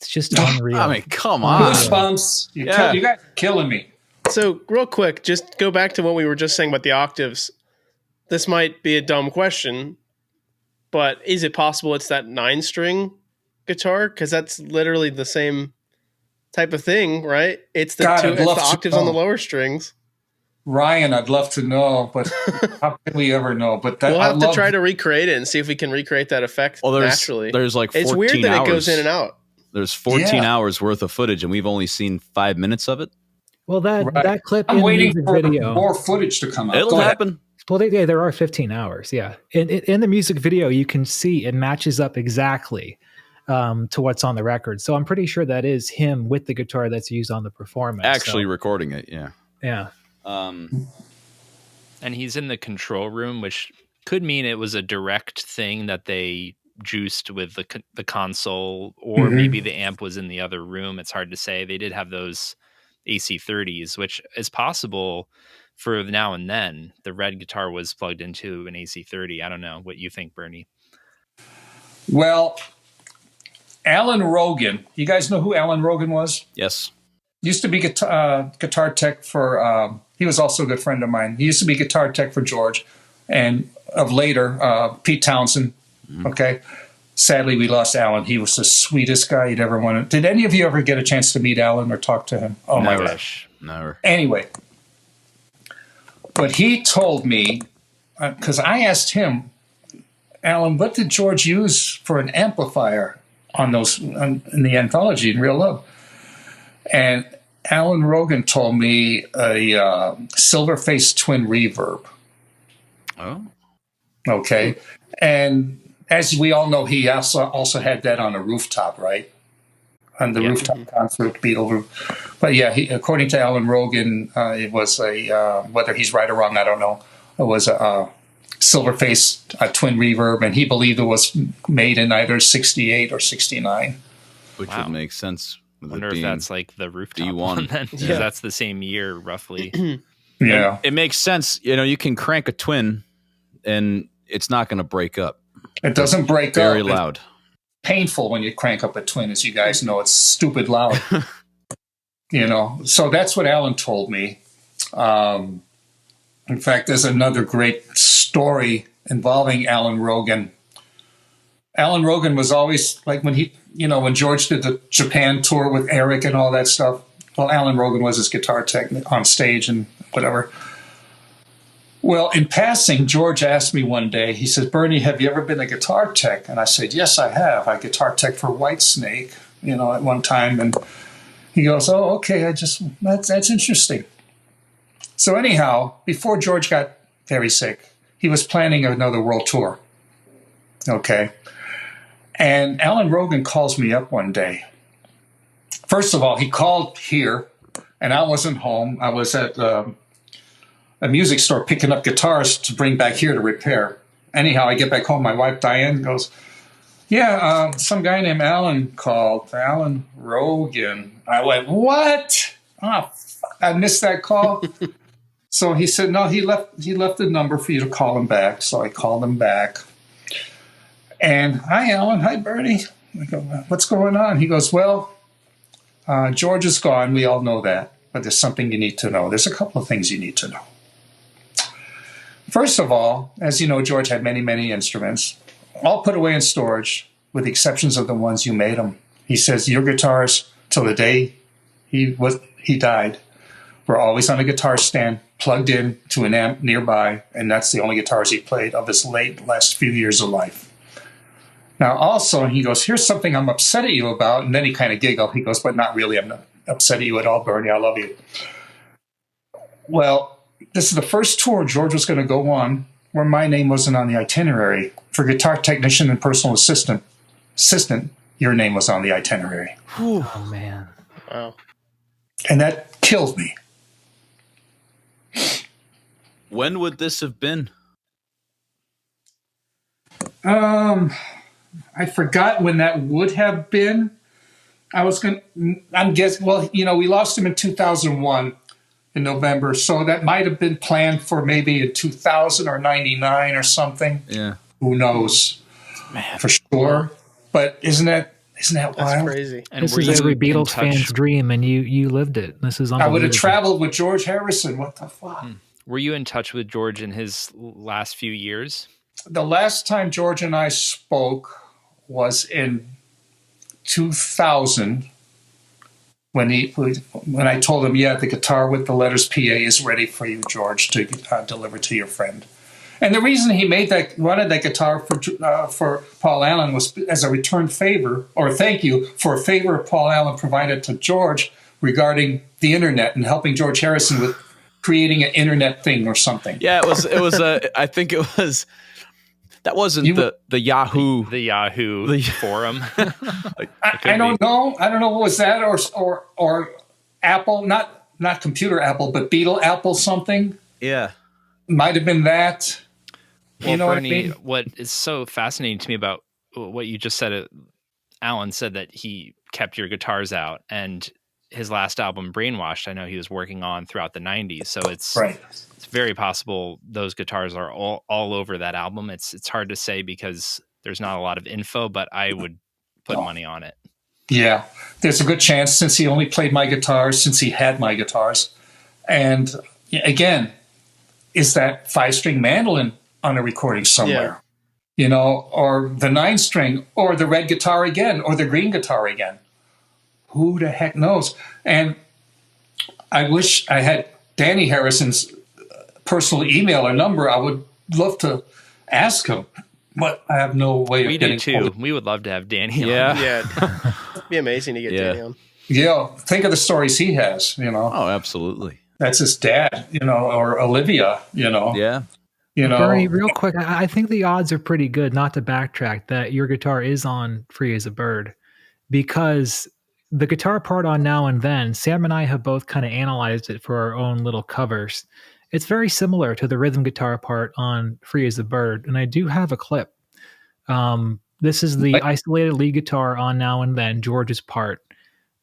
Just unreal. I mean, come on. Goosebumps. You guys are killing me. So real quick, just go back to what we were just saying about the octaves. This might be a dumb question, but is it possible it's that 9-string guitar? Because that's literally the same type of thing, right? It's the octaves on the lower strings. Ryan, I'd love to know, but how can we ever know? But we'll have to try to recreate it and see if we can recreate that effect naturally. There's like 14 It's weird that hours. It goes in and out. There's 14 hours worth of footage, and we've only seen 5 minutes of it. Well, that clip I'm in waiting the music for video, more footage to come out. It'll happen. Well, there are 15 hours, yeah. In the music video, you can see it matches up exactly to what's on the record. So I'm pretty sure that is him with the guitar that's used on the performance. Actually recording it, yeah. Yeah. And he's in the control room, which could mean it was a direct thing that they juiced with the console, or maybe the amp was in the other room. It's hard to say. They did have those AC30s, which is possible for now and then. The red guitar was plugged into an AC30. I don't know what you think, Bernie. Well, Alan Rogan. You guys know who Alan Rogan was? Yes. Used to be guitar tech for, he was also a good friend of mine. He used to be guitar tech for George, and of later, Pete Townsend. Okay. Sadly, we lost Alan. He was the sweetest guy you'd ever want to. Did any of you ever get a chance to meet Alan or talk to him? Oh, my gosh. Never. Anyway. But he told me, because I asked him, Alan, what did George use for an amplifier on those in the anthology in Real Love? And Alan Rogan told me a Silverface twin reverb. Oh. Okay. And as we all know, he also had that on a rooftop, right? On the rooftop concert, Beatles roof. But yeah, according to Alan Rogan, it was whether he's right or wrong, I don't know. It was a Silverface twin reverb, and he believed it was made in either 68 or 69. Which would make sense. I wonder if that's like the rooftop D1. one then. Yeah. That's the same year, roughly. Yeah. It makes sense. You can crank a twin, and it's not going to break up. It doesn't break up. Very loud. It's painful when you crank up a twin, as you guys know. It's stupid loud. So that's what Alan told me. In fact, there's another great story involving Alan Rogan. Alan Rogan was always like when George did the Japan tour with Eric and all that stuff. Well, Alan Rogan was his guitar tech on stage and whatever. Well, in passing, George asked me one day, he said, Bernie, have you ever been a guitar tech? And I said, yes, I have. I guitar tech for Whitesnake, at one time. And he goes, oh, okay, that's interesting. So anyhow, before George got very sick, he was planning another world tour. Okay. And Alan Rogan calls me up one day. First of all, he called here, and I wasn't home. I was at a music store picking up guitars to bring back here to repair. Anyhow, I get back home. My wife, Diane, goes, yeah, some guy named Alan called, Alan Rogan. I went, what? Oh, fuck, I missed that call. So he said, no, he left a number for you to call him back. So I called him back. And, hi, Alan. Hi, Bernie. I go, what's going on? He goes, well, George is gone. We all know that. But there's something you need to know. There's a couple of things you need to know. First of all, as you know, George had many, many instruments, all put away in storage, with the exceptions of the ones you made him. He says your guitars, till the day he died, were always on a guitar stand, plugged in to an amp nearby, and that's the only guitars he played of his last few years of life. Now, also, he goes, here's something I'm upset at you about, and then he kind of giggled. He goes, but not really. I'm not upset at you at all, Bernie. I love you. Well, this is the first tour George was going to go on where my name wasn't on the itinerary. For guitar technician and personal assistant, your name was on the itinerary. Whew. Oh, man. Wow. And that killed me. When would this have been? I forgot when that would have been. I'm guessing, well, we lost him in 2001 in November, so that might have been planned for maybe in 2000 or 99 or something. Yeah. Who knows? Man, for sure. But isn't that wild? That's crazy. And this is every Beatles fan's dream, and you lived it. This is unbelievable. I would have traveled with George Harrison. What the fuck? Were you in touch with George in his last few years? The last time George and I spoke was in 2000 when I told him, the guitar with the letters PA is ready for you, George, to deliver to your friend. And the reason he wanted that guitar for Paul Allen was as a return favor, or thank you for a favor Paul Allen provided to George regarding the internet and helping George Harrison with creating an internet thing or something. Yeah, it was I think it was. That wasn't the Yahoo. The Yahoo forum. I don't know. I don't know what was that or Apple, not computer Apple, but Beatle Apple something. Yeah. Might have been that. Well, Bernie, what is so fascinating to me about what you just said, Alan said that he kept your guitars out, and his last album, Brainwashed, I know he was working on throughout the 90s. So it's very possible those guitars are all over that album. It's hard to say because there's not a lot of info, but I would put money on it. Yeah, there's a good chance since he only played my guitars, since he had my guitars. And again, is that 5-string mandolin on a recording somewhere? Yeah. Or the 9-string, or the red guitar again, or the green guitar again. Who the heck knows? And I wish I had Danny Harrison's personal email or number. I would love to ask him, but I have no way of getting too. We would love to have Danny on. Yeah. It'd be amazing to get Danny on. Yeah, think of the stories he has, Oh, absolutely. That's his dad, or Olivia, Yeah. Bernie, real quick, I think the odds are pretty good, not to backtrack, that your guitar is on Free as a Bird, because the guitar part on Now and Then, Sam and I have both kind of analyzed it for our own little covers. It's very similar to the rhythm guitar part on Free as a Bird, and I do have a clip. This is the isolated lead guitar on Now and Then, George's part.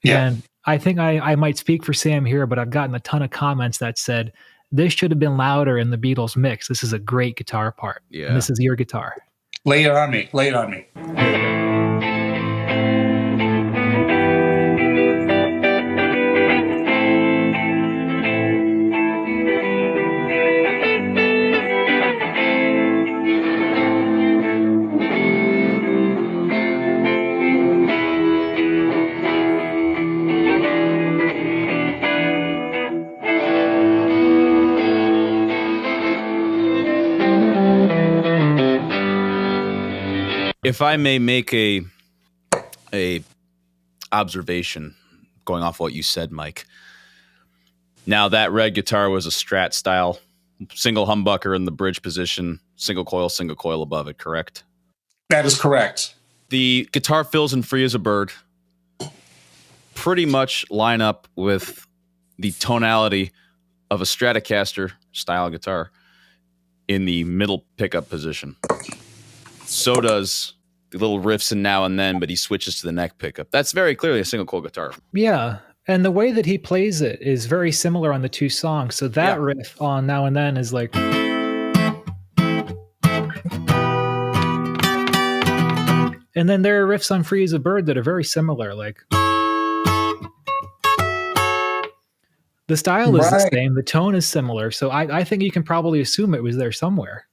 Yeah. And I think I might speak for Sam here, but I've gotten a ton of comments that said, this should have been louder in the Beatles mix. This is a great guitar part. Yeah. And this is your guitar. Lay it on me. Lay it on me. If I may make a observation going off what you said, Mike. Now that red guitar was a Strat style, single humbucker in the bridge position, single coil above it, correct? That is correct. The guitar fills and Free as a Bird pretty much line up with the tonality of a Stratocaster style guitar in the middle pickup position. So does the little riffs in Now and Then, but he switches to the neck pickup. That's very clearly a single coil guitar. Yeah. And the way that he plays it is very similar on the two songs. So that riff on Now and Then is like... And then there are riffs on Free as a Bird that are very similar. Like the style is the same, the tone is similar. So I think you can probably assume it was there somewhere.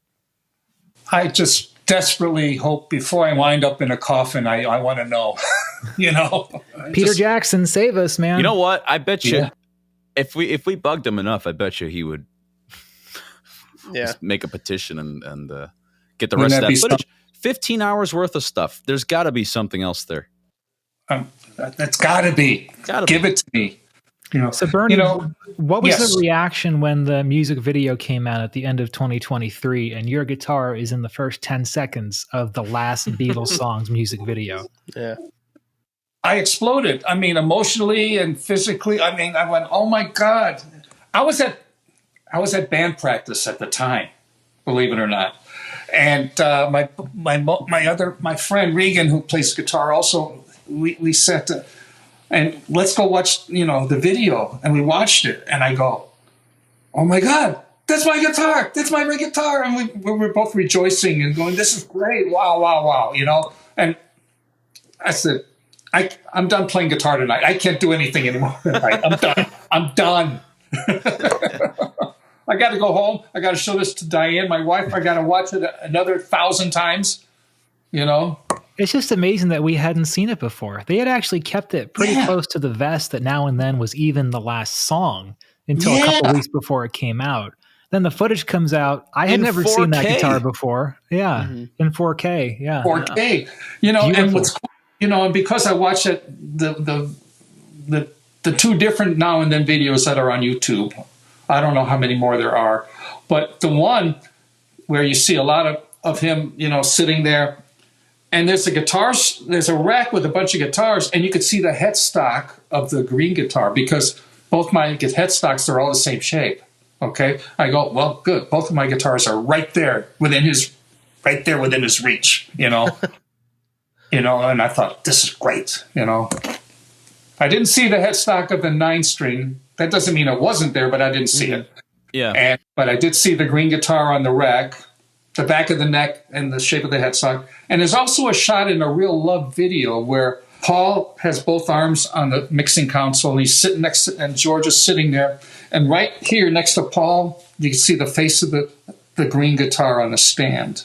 I just desperately hope before I wind up in a coffin, I want to know. Peter Jackson, save us, man. You know what? I bet you if we bugged him enough, I bet you he would make a petition and get the rest of that footage. 15 hours worth of stuff. There's got to be something else there. That's got to be. Give it to me. So Bernie, what was the reaction when the music video came out at the end of 2023 and your guitar is in the first 10 seconds of the last Beatles songs music video? Yeah. I exploded. I mean, emotionally and physically. I mean, I went, oh my God. I was at band practice at the time, believe it or not. And my friend Regan, who plays guitar, also we said, and let's go watch the video. And we watched it, and I go, oh my God, that's my guitar, that's my guitar, and we were both rejoicing and going, this is great, wow, And I said, I'm done playing guitar tonight. I can't do anything anymore tonight. I'm done. I got to go home. I got to show this to Diane, my wife. I got to watch it another 1,000 times, It's just amazing that we hadn't seen it before. They had actually kept it pretty close to the vest that Now and Then was even the last song until a couple weeks before it came out. Then the footage comes out. I had never seen that guitar before. Yeah, in 4K. Yeah, 4K. And what's and because I watched it, the two different Now and Then videos that are on YouTube. I don't know how many more there are, but the one where you see a lot of him, sitting there, and there's a rack with a bunch of guitars, and you could see the headstock of the green guitar because both my headstocks are all the same shape. Okay, I go, well, good. Both of my guitars are right there within his reach. And I thought, this is great. I didn't see the headstock of the 9-string. That doesn't mean it wasn't there, but I didn't see it. Yeah. But I did see the green guitar on the rack, the back of the neck, and the shape of the headstock. And there's also a shot in a Real Love video where Paul has both arms on the mixing console, and he's sitting next to, and George is sitting there. And right here next to Paul, you can see the face of the green guitar on the stand.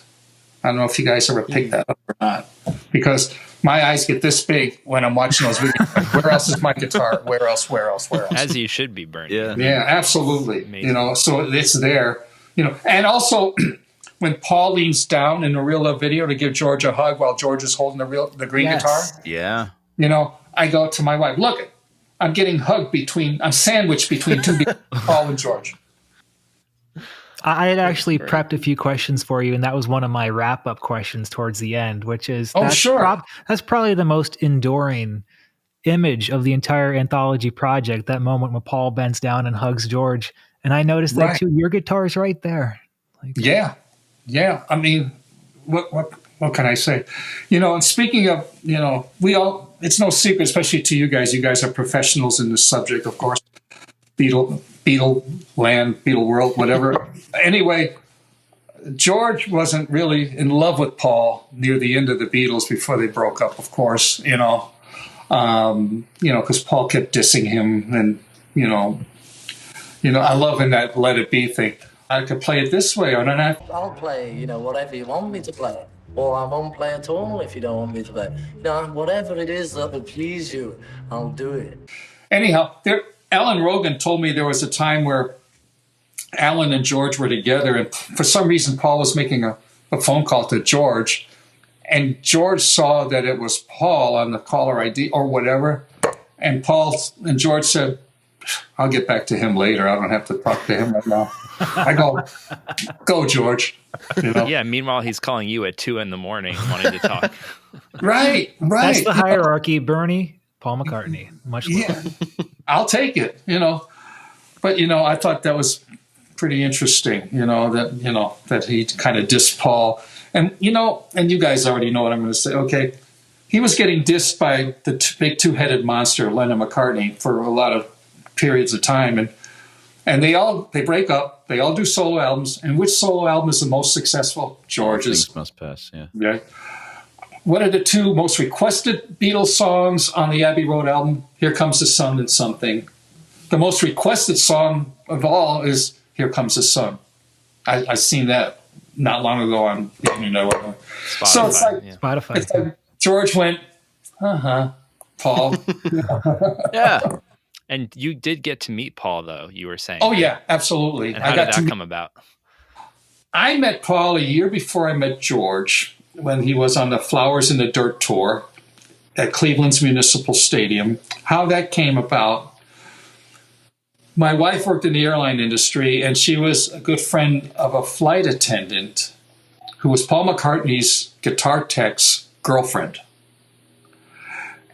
I don't know if you guys ever picked that up or not, because my eyes get this big when I'm watching those videos. Where else is my guitar? Where else? As you should be, Bernie. Yeah, absolutely. Amazing. So it's there. And also when Paul leans down in the Real Love video to give George a hug while George is holding the green guitar. Yeah. I go to my wife, look, I'm sandwiched between two people, Paul and George. I had actually prepped a few questions for you, and that was one of my wrap-up questions towards the end, which is that's probably the most enduring image of the entire anthology project, that moment when Paul bends down and hugs George. And I noticed that too. Your guitar's right there. Yeah. I mean, what can I say? And speaking of, it's no secret, especially to you guys. You guys are professionals in this subject, of course. Beatle land, Beatle world, whatever. Anyway, George wasn't really in love with Paul near the end of the Beatles before they broke up, of course, because Paul kept dissing him. And, I love in that Let It Be thing. I could play it this way, or not. I'll play, whatever you want me to play. Or I won't play at all if you don't want me to play. Whatever it is that will please you, I'll do it. Anyhow, Alan Rogan told me there was a time where Alan and George were together, and for some reason Paul was making a phone call to George, and George saw that it was Paul on the caller ID or whatever, and Paul and George said, I'll get back to him later. I don't have to talk to him right now. I go, George. You know? Yeah. Meanwhile, he's calling you at 2 a.m. wanting to talk. Right. That's the hierarchy. Bernie, Paul McCartney. Much love. Yeah, I'll take it. But I thought that was pretty interesting. That he kind of dissed Paul, and and you guys already know what I'm going to say. Okay, he was getting dissed by the big two-headed monster, Lennon McCartney, for a lot of periods of time, and they break up. They all do solo albums, and which solo album is the most successful? George's. Things Must Pass. Yeah. Yeah. What are the two most requested Beatles songs on the Abbey Road album? Here Comes the Sun and Something. The most requested song of all is Here Comes the Sun. I seen that not long ago on Spotify. So it's like Spotify. It's like George went, Paul. Yeah. And you did get to meet Paul, though, you were saying. Oh, yeah, absolutely. And how did that come about? I met Paul a year before I met George when he was on the Flowers in the Dirt tour at Cleveland's Municipal Stadium. How that came about, my wife worked in the airline industry, and she was a good friend of a flight attendant who was Paul McCartney's guitar tech's girlfriend.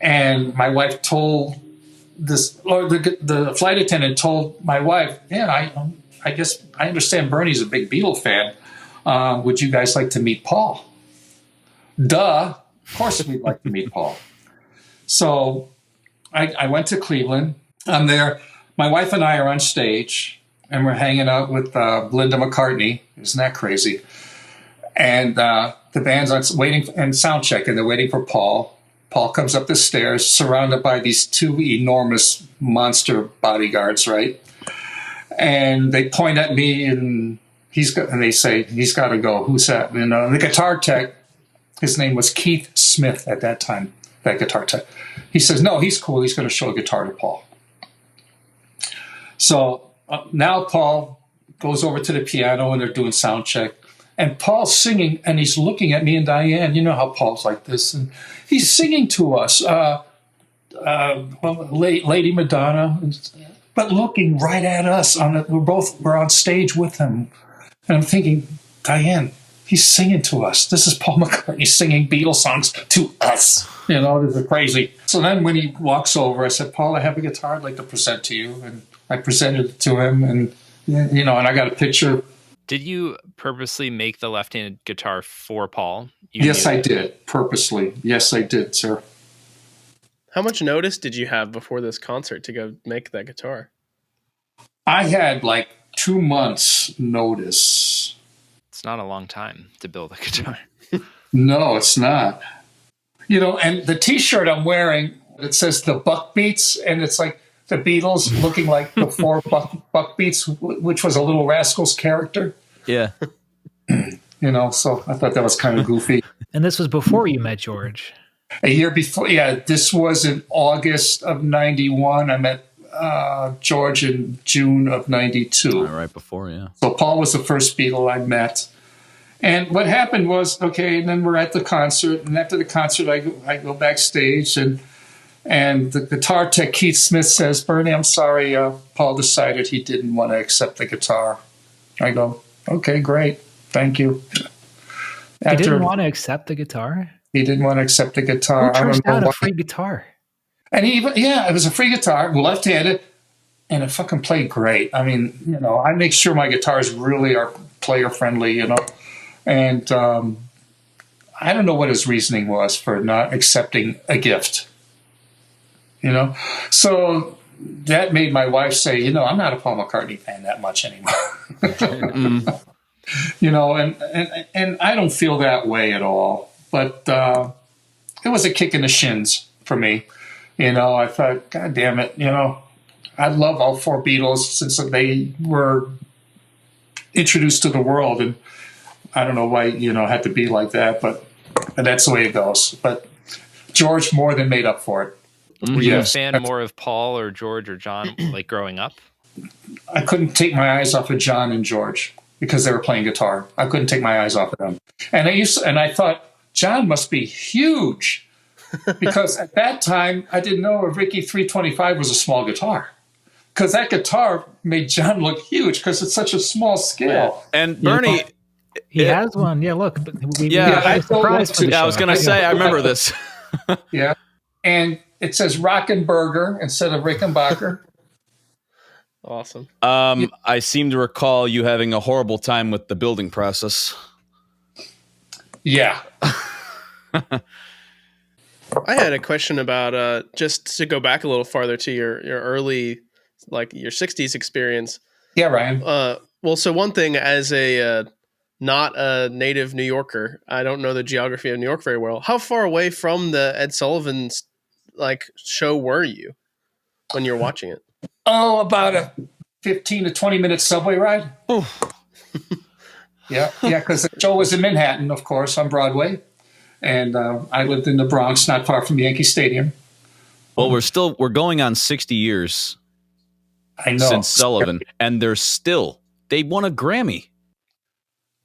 And my wife told the flight attendant told my wife, I guess I understand Bernie's a big Beatle fan. Would you guys like to meet Paul? Duh. Of course we'd like to meet Paul. So I went to Cleveland. I'm there. My wife and I are on stage, and we're hanging out with Linda McCartney. Isn't that crazy? And the band's waiting and sound check, and they're waiting for Paul. Paul comes up the stairs, surrounded by these two enormous monster bodyguards, right? And they point at me, and they say, he's got to go. Who's that? And the guitar tech, his name was Keith Smith at that time, that guitar tech. He says, no, he's cool. He's going to show a guitar to Paul. So now Paul goes over to the piano, and they're doing sound check. And Paul's singing, and he's looking at me and Diane. You know how Paul's like this. And he's singing to us, Lady Madonna, but looking right at us. We're on stage with him. And I'm thinking, Diane, he's singing to us. This is Paul McCartney singing Beatles songs to us. This is crazy. So then when he walks over, I said, Paul, I have a guitar I'd like to present to you. And I presented it to him, and and I got a picture. Did you purposely make the left-handed guitar for Paul? Yes, I did. Purposely. Yes, I did, sir. How much notice did you have before this concert to go make that guitar? I had like 2 months notice. It's not a long time to build a guitar. No, it's not. And the T-shirt I'm wearing, it says the Buck Beats, and it's like the Beatles looking like the four Buck Beats, which was a Little Rascals character. Yeah. So I thought that was kind of goofy. And this was before you met George. A year before, yeah. This was in August of 91. I met George in June of 92. Right before, yeah. So Paul was the first Beatle I met. And what happened was, and then we're at the concert. And after the concert, I go backstage, and the guitar tech, Keith Smith, says, Bernie, I'm sorry, Paul decided he didn't want to accept the guitar. I go, okay, great. Thank you. He didn't want to accept the guitar? He didn't want to accept the guitar. Who turns down a free guitar? And it was a free guitar, left-handed, and it fucking played great. I mean, I make sure my guitars really are player-friendly, And I don't know what his reasoning was for not accepting a gift. So that made my wife say, I'm not a Paul McCartney fan that much anymore. And I don't feel that way at all. But it was a kick in the shins for me. I thought, God damn it, I love all four Beatles since they were introduced to the world. And I don't know why, it had to be like that, but that's the way it goes. But George more than made up for it. Were you a fan more of Paul or George or John, like growing up? I couldn't take my eyes off of John and George because they were playing guitar. I couldn't take my eyes off of them. And I thought, John must be huge because at that time, I didn't know a Ricky 325 was a small guitar. because that guitar made John look huge because it's such a small scale. And Bernie, he has one. Yeah, look. I was going to say, I remember this. Yeah, and it says Rockenberger instead of Rickenbacker. Awesome. I seem to recall you having a horrible time with the building process. Yeah. I had a question about just to go back a little farther to your early, like your 60s experience. Yeah, Ryan. Well, so one thing, as a not a native New Yorker, I don't know the geography of New York very well. How far away from the Ed Sullivan's show were you when you were watching it? Oh, about a 15 to 20 minute subway ride. Yeah, because the show was in Manhattan, of course, on Broadway. And I lived in the Bronx, not far from Yankee Stadium. Well, we're going on 60 years. I know. Since Sullivan, and they won a Grammy.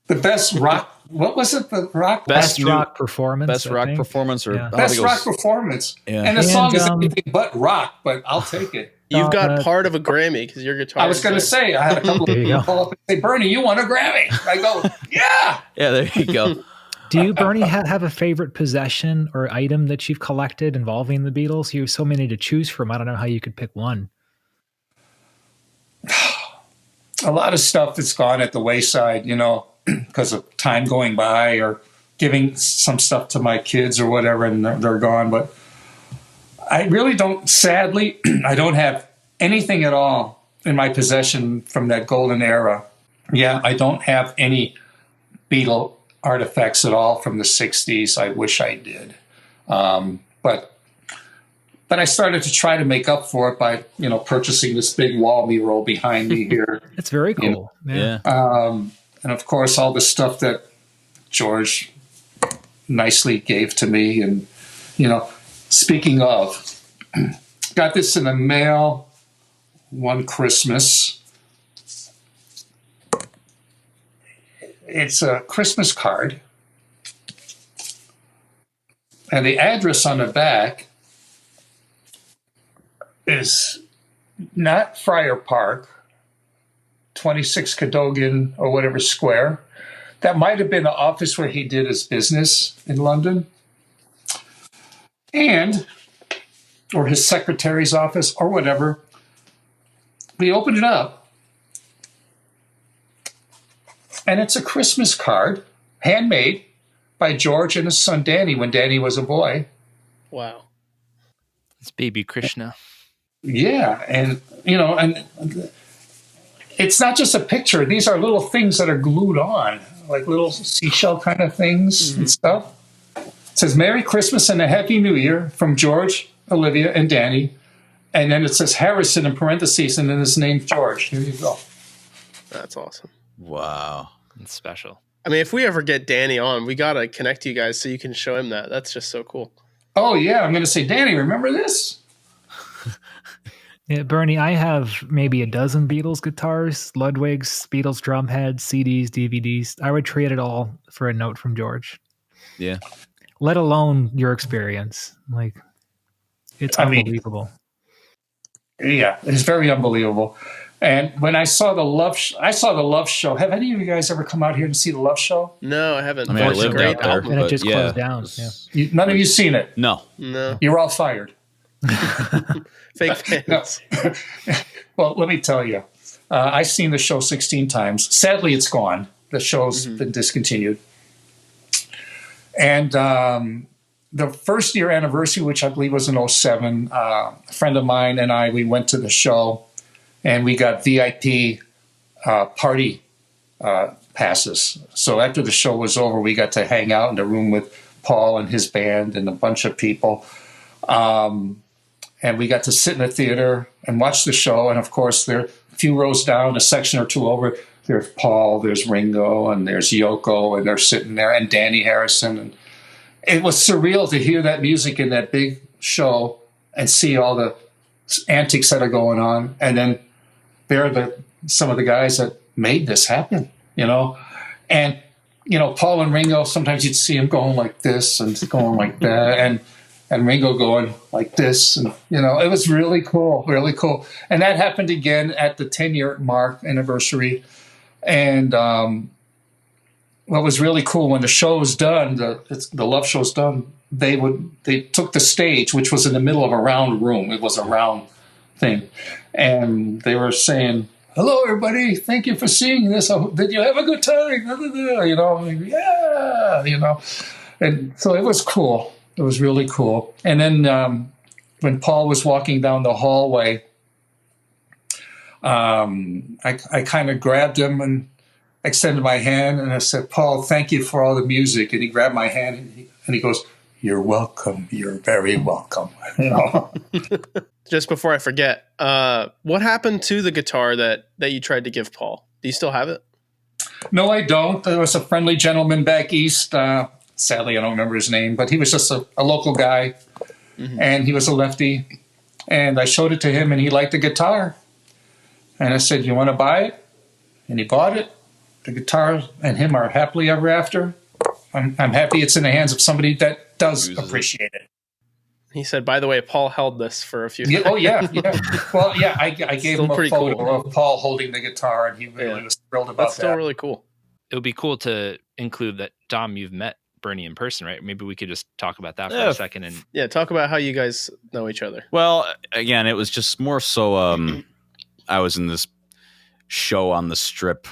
The best rock. What was it? The rock. Best rock performance. Best rock performance, or best rock performance. Yeah. And the song is anything but rock, but I'll take it. You've got part of a Grammy because your guitar. I was going to say, I had a couple of people call up and say, "Bernie, you won a Grammy." I go, "Yeah." Yeah, there you go. Do you, Bernie, have a favorite possession or item that you've collected involving the Beatles? You have so many to choose from. I don't know how you could pick one. A lot of stuff that's gone at the wayside, because of time going by, or giving some stuff to my kids or whatever, and they're gone. But I really don't, sadly, I don't have anything at all in my possession from that golden era. Yeah, I don't have any Beatle artifacts at all from the 60s. I wish I did. But I started to try to make up for it by, purchasing this big wall mural behind me here. It's very cool. Yeah. And of course, all the stuff that George nicely gave to me. And, speaking of, got this in the mail one Christmas. It's a Christmas card. And the address on the back is not Friar Park, 26 Cadogan or whatever square. That might have been the office where he did his business in London. Or his secretary's office or whatever. We opened it up. And it's a Christmas card, handmade by George and his son Danny when Danny was a boy. Wow. It's baby Krishna. Yeah, and it's not just a picture. These are little things that are glued on, like little seashell kind of things and stuff. It says, "Merry Christmas and a Happy New Year" from George, Olivia, and Danny. And then it says Harrison in parentheses, and then his name's George. Here you go. That's awesome. Wow. It's special. I mean, if we ever get Danny on, we got to connect you guys so you can show him that. That's just so cool. Oh, yeah. I'm going to say, Danny, remember this? Yeah, Bernie, I have maybe a dozen Beatles guitars, Ludwig's, Beatles drum heads, CDs, DVDs. I would trade it all for a note from George. Yeah. Let alone your experience. It's unbelievable. Yeah, it's very unbelievable. And when I saw the Love Show. Have any of you guys ever come out here to see the Love Show? No, I haven't. I mean, I lived out there. And it just closed down. Yeah. None of you seen it? No. You're all fired. Fake fans. Well, let me tell you. I've seen the show 16 times. Sadly, it's gone. The show's been discontinued. And the first year anniversary, which I believe was in 2007, a friend of mine and I, we went to the show, and we got VIP party passes. So after the show was over, we got to hang out in the room with Paul and his band and a bunch of people. And we got to sit in the theater and watch the show. And of course, there a few rows down, a section or two over, there's Paul, there's Ringo, and there's Yoko, and they're sitting there, and Danny Harrison. And it was surreal to hear that music in that big show and see all the antics that are going on. And then they're some of the guys that made this happen, And, Paul and Ringo, sometimes you'd see them going like this and going like that. And and Ringo going like this. And, it was really cool, really cool. And that happened again at the 10-year mark anniversary. And what was really cool, when the show was done, the Love show's done, they took the stage, which was in the middle of a round room. It was a round thing. And they were saying, "Hello, everybody. Thank you for seeing this. Did you have a good time?" Yeah, And so it was cool. It was really cool. And then when Paul was walking down the hallway, I kind of grabbed him and extended my hand, and I said, "Paul, thank you for all the music." And he grabbed my hand and he goes, "You're welcome. You're very welcome." Just before I forget, what happened to the guitar that you tried to give Paul? Do you still have it? No, I don't. There was a friendly gentleman back east. Sadly, I don't remember his name, but he was just a local guy, and he was a lefty. And I showed it to him, and he liked the guitar. And I said, "You want to buy it?" And he bought it. The guitar and him are happily ever after. I'm happy it's in the hands of somebody that does appreciate it. He said, "By the way, Paul held this for a few years." Oh, yeah. Well, yeah, I gave him a photo cool. of Paul holding the guitar, and he really was thrilled about that. That's still really cool. It would be cool to include that, Dom, you've met Bernie in person, right? Maybe we could just talk about that for a second. And talk about how you guys know each other. Well, again, it was just more so I was in this show on the Strip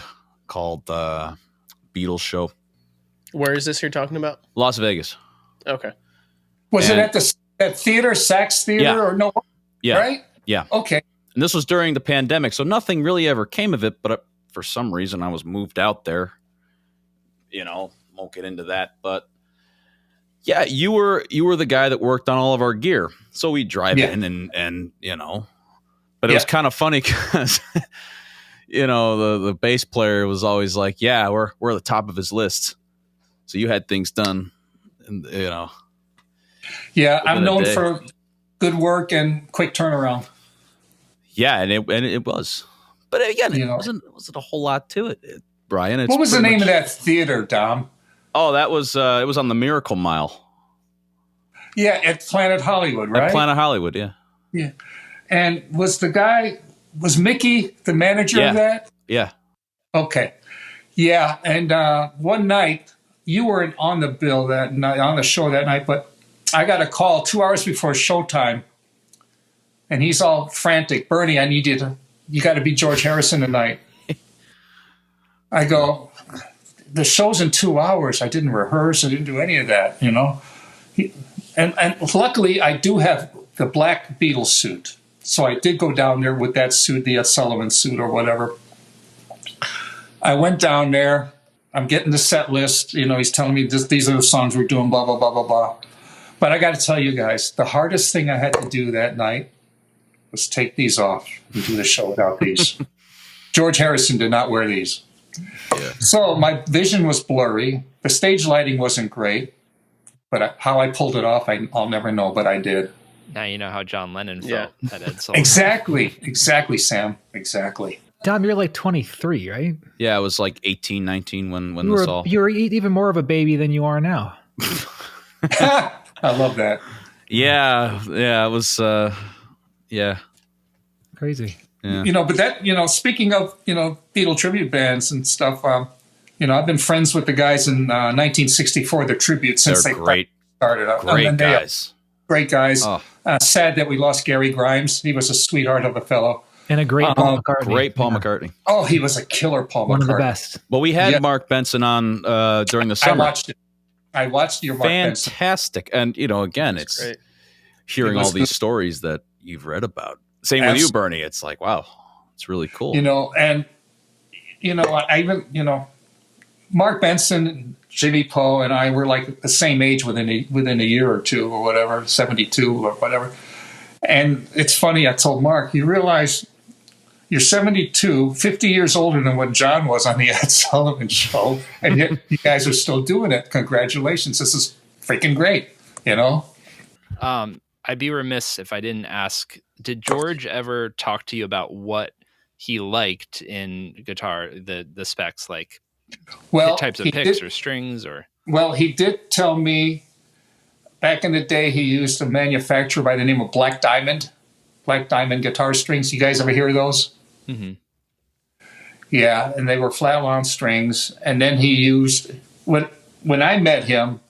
called Beatles Show. Where is this you're talking about? Las Vegas. Okay. Was it at that theater, Saks Theater, or no? Yeah. Right? Yeah. Okay. And this was during the pandemic, so nothing really ever came of it, but for some reason I was moved out there. Won't get into that, but yeah, you were the guy that worked on all of our gear. So we drive in and but it was kind of funny because the bass player was always like, "Yeah, we're at the top of his list." So you had things done, and Yeah, I'm known for good work and quick turnaround. Yeah, and it was, but again, it wasn't a whole lot to it, Brian. What was the name of that theater, Dom? Oh, that was it was on the Miracle Mile. Yeah, at Planet Hollywood, right? At Planet Hollywood, yeah. Yeah, and was Mickey the manager of that? Yeah. Okay. Yeah, and one night you weren't on the bill that night, on the show that night, but I got a call 2 hours before showtime, and he's all frantic. "Bernie, I need you got to be George Harrison tonight." I go, "The show's in 2 hours. I didn't rehearse. I didn't do any of that, And luckily, I do have the black Beatles suit. So I did go down there with that suit, the Ed Sullivan suit or whatever. I went down there. I'm getting the set list. He's telling me these are the songs we're doing, blah, blah, blah, blah, blah. But I got to tell you guys, the hardest thing I had to do that night was take these off and do the show without these. George Harrison did not wear these. Yeah. So my vision was blurry. The stage lighting wasn't great. But how I pulled it off, I'll never know, but I did. Now you know how John Lennon felt at Ed Sullivan. Exactly, Sam. Exactly. Dom, you're like 23, right? Yeah, I was like 18, 19 when this all... You were even more of a baby than you are now. I love that. Yeah, it was, Crazy. Yeah. But that, speaking of, Beatle tribute bands and stuff, I've been friends with the guys in 1964, the tribute, since they started up. Great guys. Great guys. Oh. Sad that we lost Gary Grimes. He was a sweetheart of a fellow. And a great Paul McCartney. Great Paul McCartney. Oh, he was a killer Paul McCartney. One of the best. Well, we had Mark Benson on during the summer. I watched it. I watched your Mark Benson. Fantastic. And, again, it's great. Hearing all these stories that you've read about. Same with you, Bernie. It's like, wow, it's really cool. I even, Mark Benson, Jimmy Poe, and I were like the same age within a year or two or whatever, 72 or whatever. And it's funny, I told Mark, you realize you're 72, 50 years older than what John was on the Ed Sullivan Show, and yet you guys are still doing it. Congratulations. This is freaking great, I'd be remiss if I didn't ask, did George ever talk to you about what he liked in guitar, the specs, types of picks or strings? Or Well, he did tell me back in the day, he used a manufacturer by the name of Black Diamond guitar strings. You guys ever hear of those? Mm-hmm. Yeah, and they were flat wound strings. And then he used, when I met him,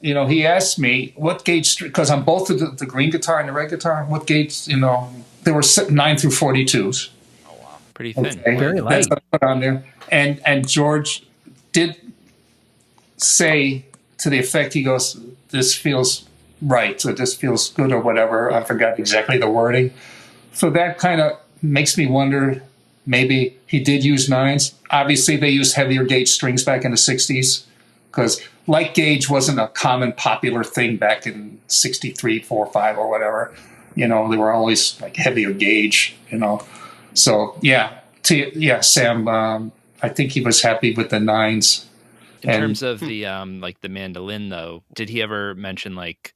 you know, he asked me what gauge, because on both of the green guitar and the red guitar, what gauge, you know, they were 9 through 42s. Oh, wow. Pretty thin. Okay. Very light. That's what I put on there. And George did say to the effect, he goes, this feels right, or this feels good, or whatever. I forgot exactly the wording. So that kind of makes me wonder, maybe he did use 9s. Obviously, they used heavier gauge strings back in the 60s, because light gauge wasn't a common popular thing back in 63, 4, 5, or whatever. You know, they were always like heavier gauge, you know. So, Sam, I think he was happy with the 9s. In terms of the like the mandolin, though, did he ever mention, like,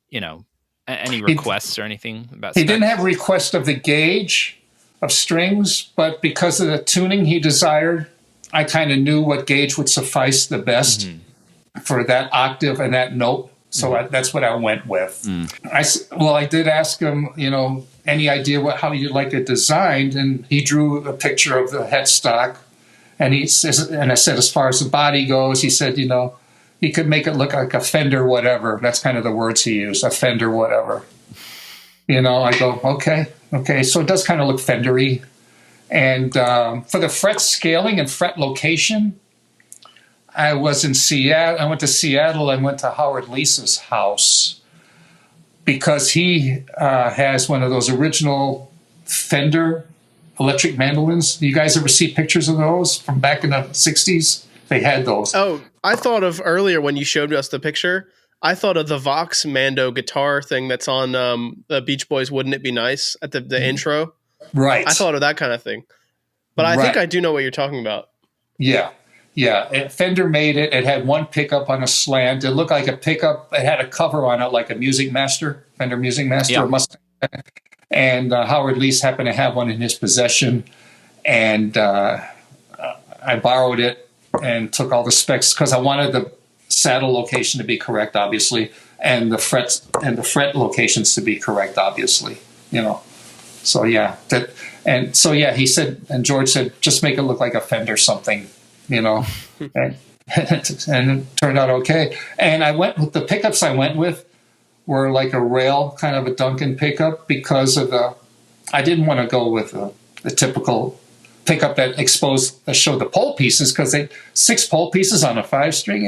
you know, any requests or anything about? He didn't have a request of the gauge of strings, but because of the tuning he desired, I kind of knew what gauge would suffice the best for that octave and that note. So that's what I went with. I did ask him, you know, any idea how you'd like it designed, and he drew a picture of the headstock. And he says, and I said, as far as the body goes, he said, you know, he could make it look like a Fender whatever. That's kind of the words he used, a Fender whatever. You know, I go, okay. So it does kind of look Fendery. And for the fret scaling and fret location, I was in Seattle. I went to Seattle. I went to Howard Leese's house because he has one of those original Fender electric mandolins. You guys ever see pictures of those from back in the 60s? They had those. Oh, I thought of earlier when you showed us the picture, I thought of the Vox Mando guitar thing that's on the Beach Boys' Wouldn't It Be Nice at the intro. Right. I thought of that kind of thing. But I think I do know what you're talking about. Yeah. Fender made it. It had one pickup on a slant. It looked like a pickup. It had a cover on it like a Music Master, Fender Music Master. Yeah. Mustang. And Howard Leese happened to have one in his possession, and I borrowed it and took all the specs because I wanted the saddle location to be correct, obviously, and the fret locations to be correct, obviously. You know, so he said, and George said, just make it look like a Fender something, you know, and it turned out okay. And I went with the pickups. I went with were like a rail, kind of a Duncan pickup, because of I didn't want to go with the typical pickup that showed the pole pieces, because 6 pole pieces on a 5-string,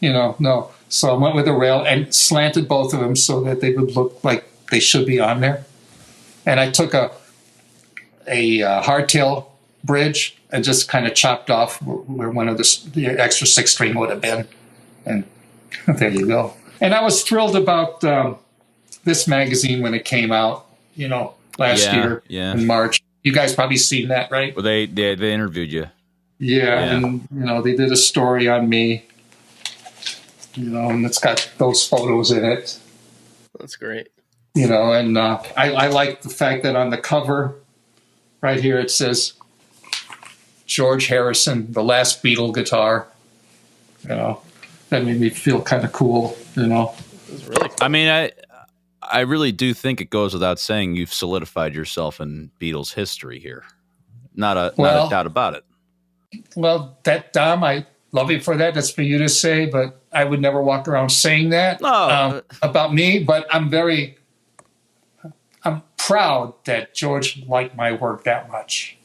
no. So I went with a rail and slanted both of them so that they would look like they should be on there. And I took a hardtail bridge and just kind of chopped off where one of the extra 6-string would have been. And there you go. And I was thrilled about this magazine when it came out, you know, last year in March. You guys probably seen that, right? Well, they interviewed you. Yeah, and, you know, they did a story on me, you know, and it's got those photos in it. That's great. You know, and I like the fact that on the cover right here it says George Harrison, the last Beatle guitar. You know, that made me feel kind of cool, you know. Really cool. I mean, I really do think it goes without saying you've solidified yourself in Beatles history here. Not a doubt about it. Well, Dom, I love you for that. That's for you to say, but I would never walk around saying that about me. But I'm proud that George liked my work that much.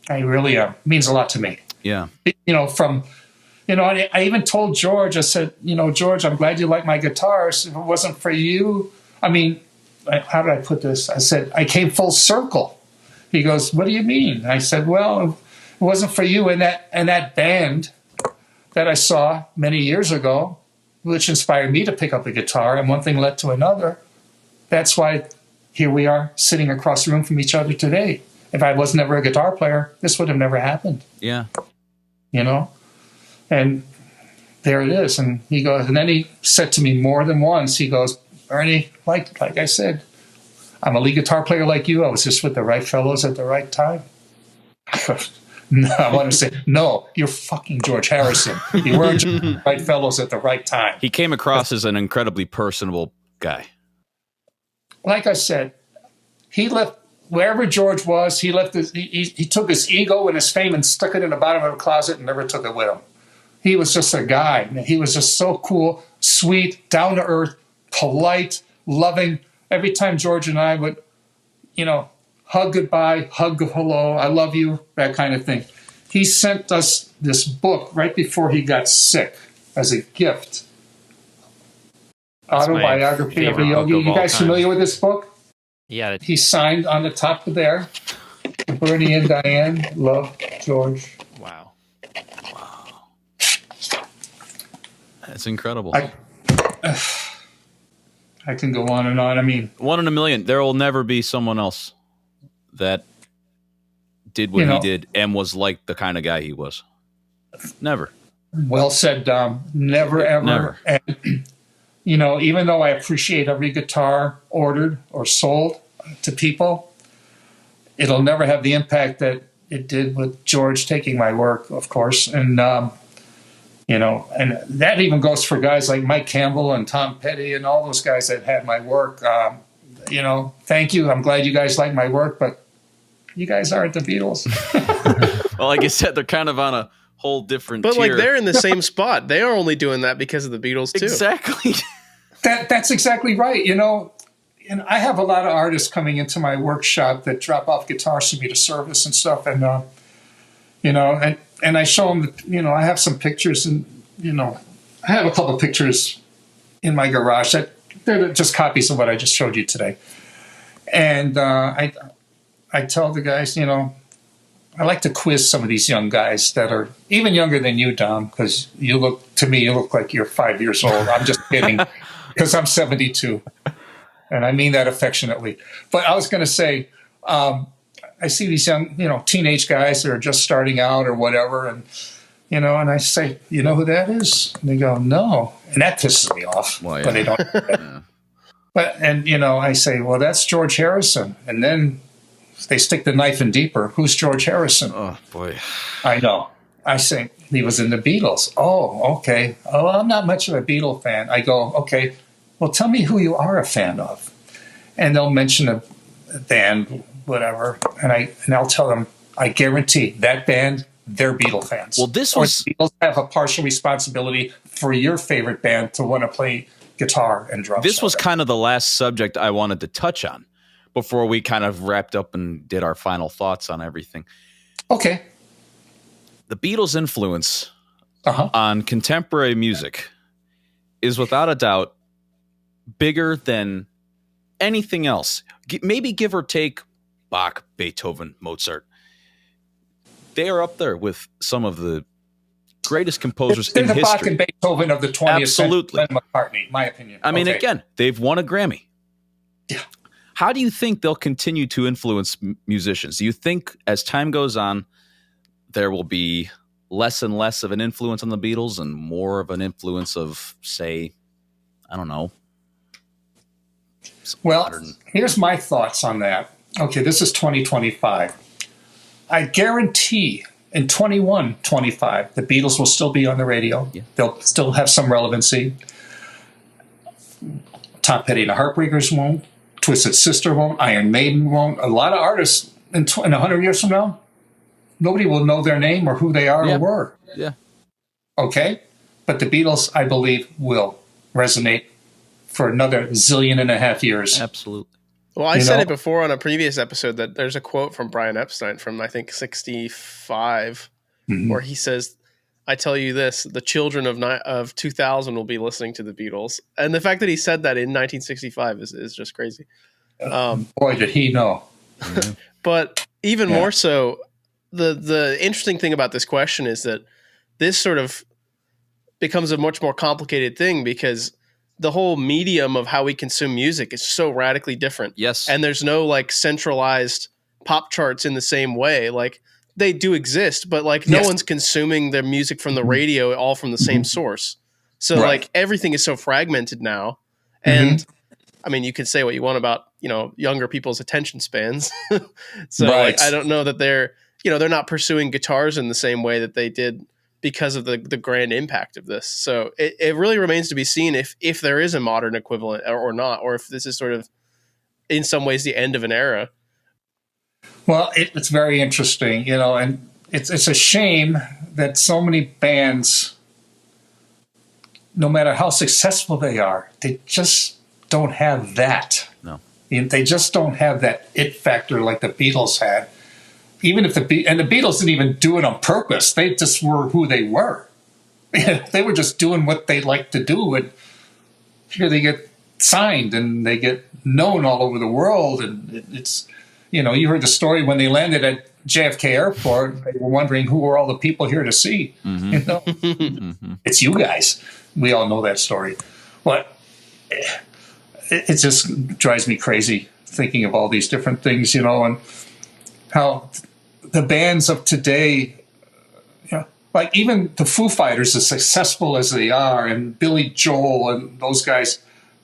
I really am. It means a lot to me. Yeah. You know, I even told George, I said, you know, George, I'm glad you like my guitars. If it wasn't for you, I mean, how did I put this? I said, I came full circle. He goes, what do you mean? I said, well, if it wasn't for you and that band that I saw many years ago, which inspired me to pick up a guitar, and one thing led to another. That's why here we are sitting across the room from each other today. If I was never a guitar player, this would have never happened. Yeah. You know? And there it is. And he goes, and then he said to me more than once, he goes, Bernie, like I said, I'm a lead guitar player like you. I was just with the right fellows at the right time. No, I want to say, no, you're fucking George Harrison. You weren't just the right fellows at the right time. He came across as an incredibly personable guy. Like I said, he left wherever George was. He left he took his ego and his fame and stuck it in the bottom of a closet and never took it with him. He was just a guy. And he was just so cool, sweet, down to earth, polite, loving. Every time George and I would, hug goodbye, hug hello, I love you, that kind of thing. He sent us this book right before he got sick as a gift. Autobiography of a Yogi. You guys familiar with this book? Yeah. He signed on the top of there, Bernie and Diane, love, George. Wow. That's incredible. I can go on and on. I mean, 1 in a million. There will never be someone else that did what he did and was like the kind of guy he was. Never. Well said, Dom. Never, ever. Never. And, even though I appreciate every guitar ordered or sold to people, it'll never have the impact that it did with George taking my work, of course. And, and that even goes for guys like Mike Campbell and Tom Petty and all those guys that had my work. Thank you. I'm glad you guys like my work, but you guys aren't the Beatles. Well, like I said, they're kind of on a whole different But tier. like they're in the same spot. They are only doing that because of the Beatles too. Exactly. That's exactly right. And I have a lot of artists coming into my workshop that drop off guitars for me to service and stuff. And, and I show them, I have some pictures and, I have a couple of pictures in my garage that they're just copies of what I just showed you today. And I tell the guys, I like to quiz some of these young guys that are even younger than you, Dom, because you look like you're 5 years old. I'm just kidding, because I'm 72. And I mean that affectionately. But I was going to say, I see these young, teenage guys that are just starting out or whatever. And, and I say, you know who that is? And they go, no. And that pisses me off. Well, yeah. But they don't. Yeah. But, I say, well, that's George Harrison. And then they stick the knife in deeper. Who's George Harrison? Oh, boy. I know. I say, he was in the Beatles. Oh, okay. Oh, I'm not much of a Beatle fan. I go, okay, well, tell me who you are a fan of. And they'll mention a band, whatever. And I'll tell them, I guarantee that band, they're Beatle fans. Well, the Beatles have a partial responsibility for your favorite band to want to play guitar and drums. This was kind of the last subject I wanted to touch on before we kind of wrapped up and did our final thoughts on everything. Okay. The Beatles' influence on contemporary music is without a doubt bigger than anything else. Maybe give or take Bach, Beethoven, Mozart. They are up there with some of the greatest composers in history. They're the Bach and Beethoven of the 20th Absolutely. century. McCartney, my opinion. I mean, again, they've won a Grammy. Yeah. How do you think they'll continue to influence musicians? Do you think as time goes on, there will be less and less of an influence on the Beatles and more of an influence of, say, I don't know. Well, here's my thoughts on that. Okay, this is 2025. I guarantee in 2125, the Beatles will still be on the radio. Yeah. They'll still have some relevancy. Tom Petty and the Heartbreakers won't. Twisted Sister won't. Iron Maiden won't. A lot of artists in 100 years from now, nobody will know their name or who they are or were. Yeah. Okay? But the Beatles, I believe, will resonate for another 1.5 years. Absolutely. Well, I said it before on a previous episode that there's a quote from Brian Epstein from, I think, 65, where he says, I tell you this, the children of 2000 will be listening to the Beatles. And the fact that he said that in 1965 is just crazy. Boy, did he know. But even more so, the interesting thing about this question is that this sort of becomes a much more complicated thing because the whole medium of how we consume music is so radically different. Yes. And there's no like centralized pop charts in the same way. Like they do exist, but like no one's consuming their music from the radio all from the same source. So like everything is so fragmented now. And I mean, you could say what you want about, younger people's attention spans. So like, I don't know that they're they're not pursuing guitars in the same way that they did because of the grand impact of this. So it really remains to be seen if there is a modern equivalent or not, or if this is sort of in some ways the end of an era. Well, it's very interesting, and it's a shame that so many bands, no matter how successful they are, they just don't have that. No. They just don't have that it factor like the Beatles had. Even if the Beatles didn't even do it on purpose. They just were who they were. They were just doing what they liked to do. And here they get signed and they get known all over the world. And it's, you heard the story when they landed at JFK Airport. They were wondering who were all the people here to see. Mm-hmm. It's you guys. We all know that story. But it just drives me crazy thinking of all these different things, and how the bands of today, like even the Foo Fighters, as successful as they are, and Billy Joel and those guys,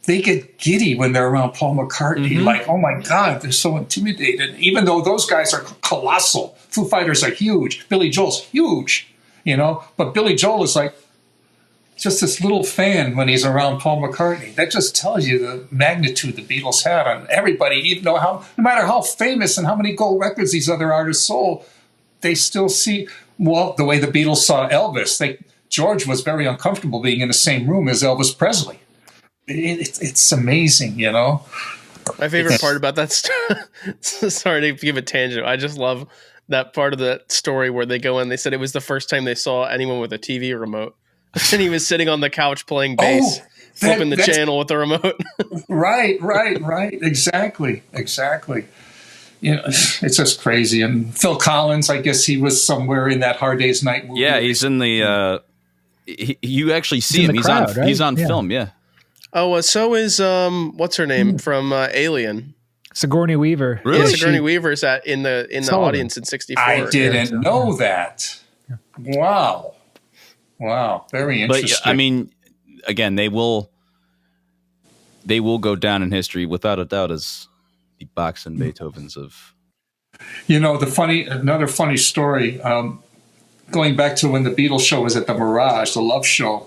they get giddy when they're around Paul McCartney. Mm-hmm. Like, oh my God, they're so intimidated. Even though those guys are colossal. Foo Fighters are huge. Billy Joel's huge, But Billy Joel is like just this little fan when he's around Paul McCartney. That just tells you the magnitude the Beatles had on everybody, even though no matter how famous and how many gold records these other artists sold, they still see, the way the Beatles saw Elvis. George was very uncomfortable being in the same room as Elvis Presley. It's amazing, My favorite part about that sorry to give a tangent. I just love that part of the story where they go in. They said it was the first time they saw anyone with a TV remote. And he was sitting on the couch playing bass, flipping the channel with the remote. Right. Exactly. It's just crazy. And Phil Collins, I guess he was somewhere in that Hard Day's Night movie. Yeah, he's in the. You actually see him. He's on film. Yeah. Oh, so is what's her name from Alien? Sigourney Weaver. Really? Yeah, Sigourney Weaver's in the audience in '64. I didn't know that. Wow. Very interesting. But I mean, again, they will go down in history without a doubt as the Bachs and Beethovens of. Another funny story. Going back to when the Beatles show was at the Mirage, the Love Show.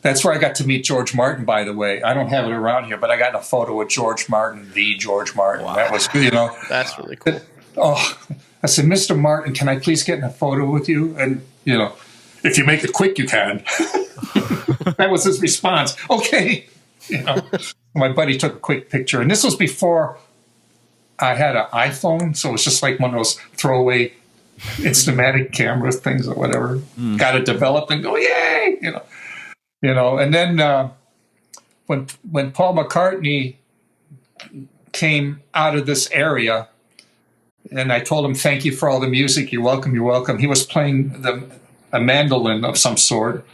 That's where I got to meet George Martin, by the way. I don't have it around here, but I got in a photo with George Martin, the George Martin. Wow. That was, That's really cool. I said, Mr. Martin, can I please get in a photo with you? And, if you make it quick, you can. That was his response. Okay. My buddy took a quick picture. And this was before I had an iPhone, so it was just like one of those throwaway Instamatic camera things or whatever. Got it developed and go, yay! And then when Paul McCartney came out of this area, and I told him, thank you for all the music. You're welcome. He was playing a mandolin of some sort.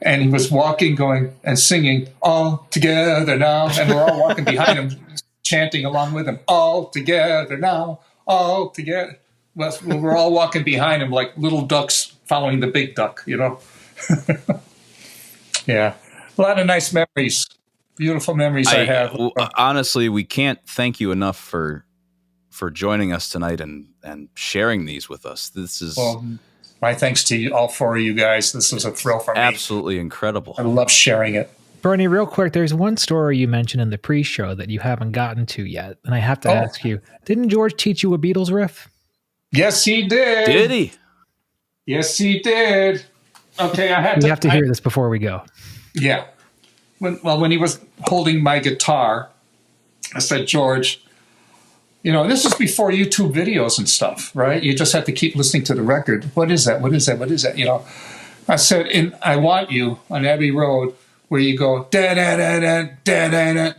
And he was walking, going and singing, all together now. And we're all walking behind him, chanting along with him, all together now, all together. Well, we're all walking behind him like little ducks following the big duck, Yeah. A lot of nice memories, beautiful memories I have. Honestly, we can't thank you enough for joining us tonight and sharing these with us. This is... my thanks to you, all four of you guys. This was a thrill for me. Absolutely incredible. I love sharing it. Bernie, real quick, there's one story you mentioned in the pre-show that you haven't gotten to yet. And I have to ask you, didn't George teach you a Beatles riff? Yes, he did. Did he? Yes, he did. Okay, We have to hear this before we go. Yeah. When he was holding my guitar, I said, George, this was before YouTube videos and stuff, right? You just have to keep listening to the record. What is that? I said, I Want You on Abbey Road, where you go, da-da-da-da, da-da-da.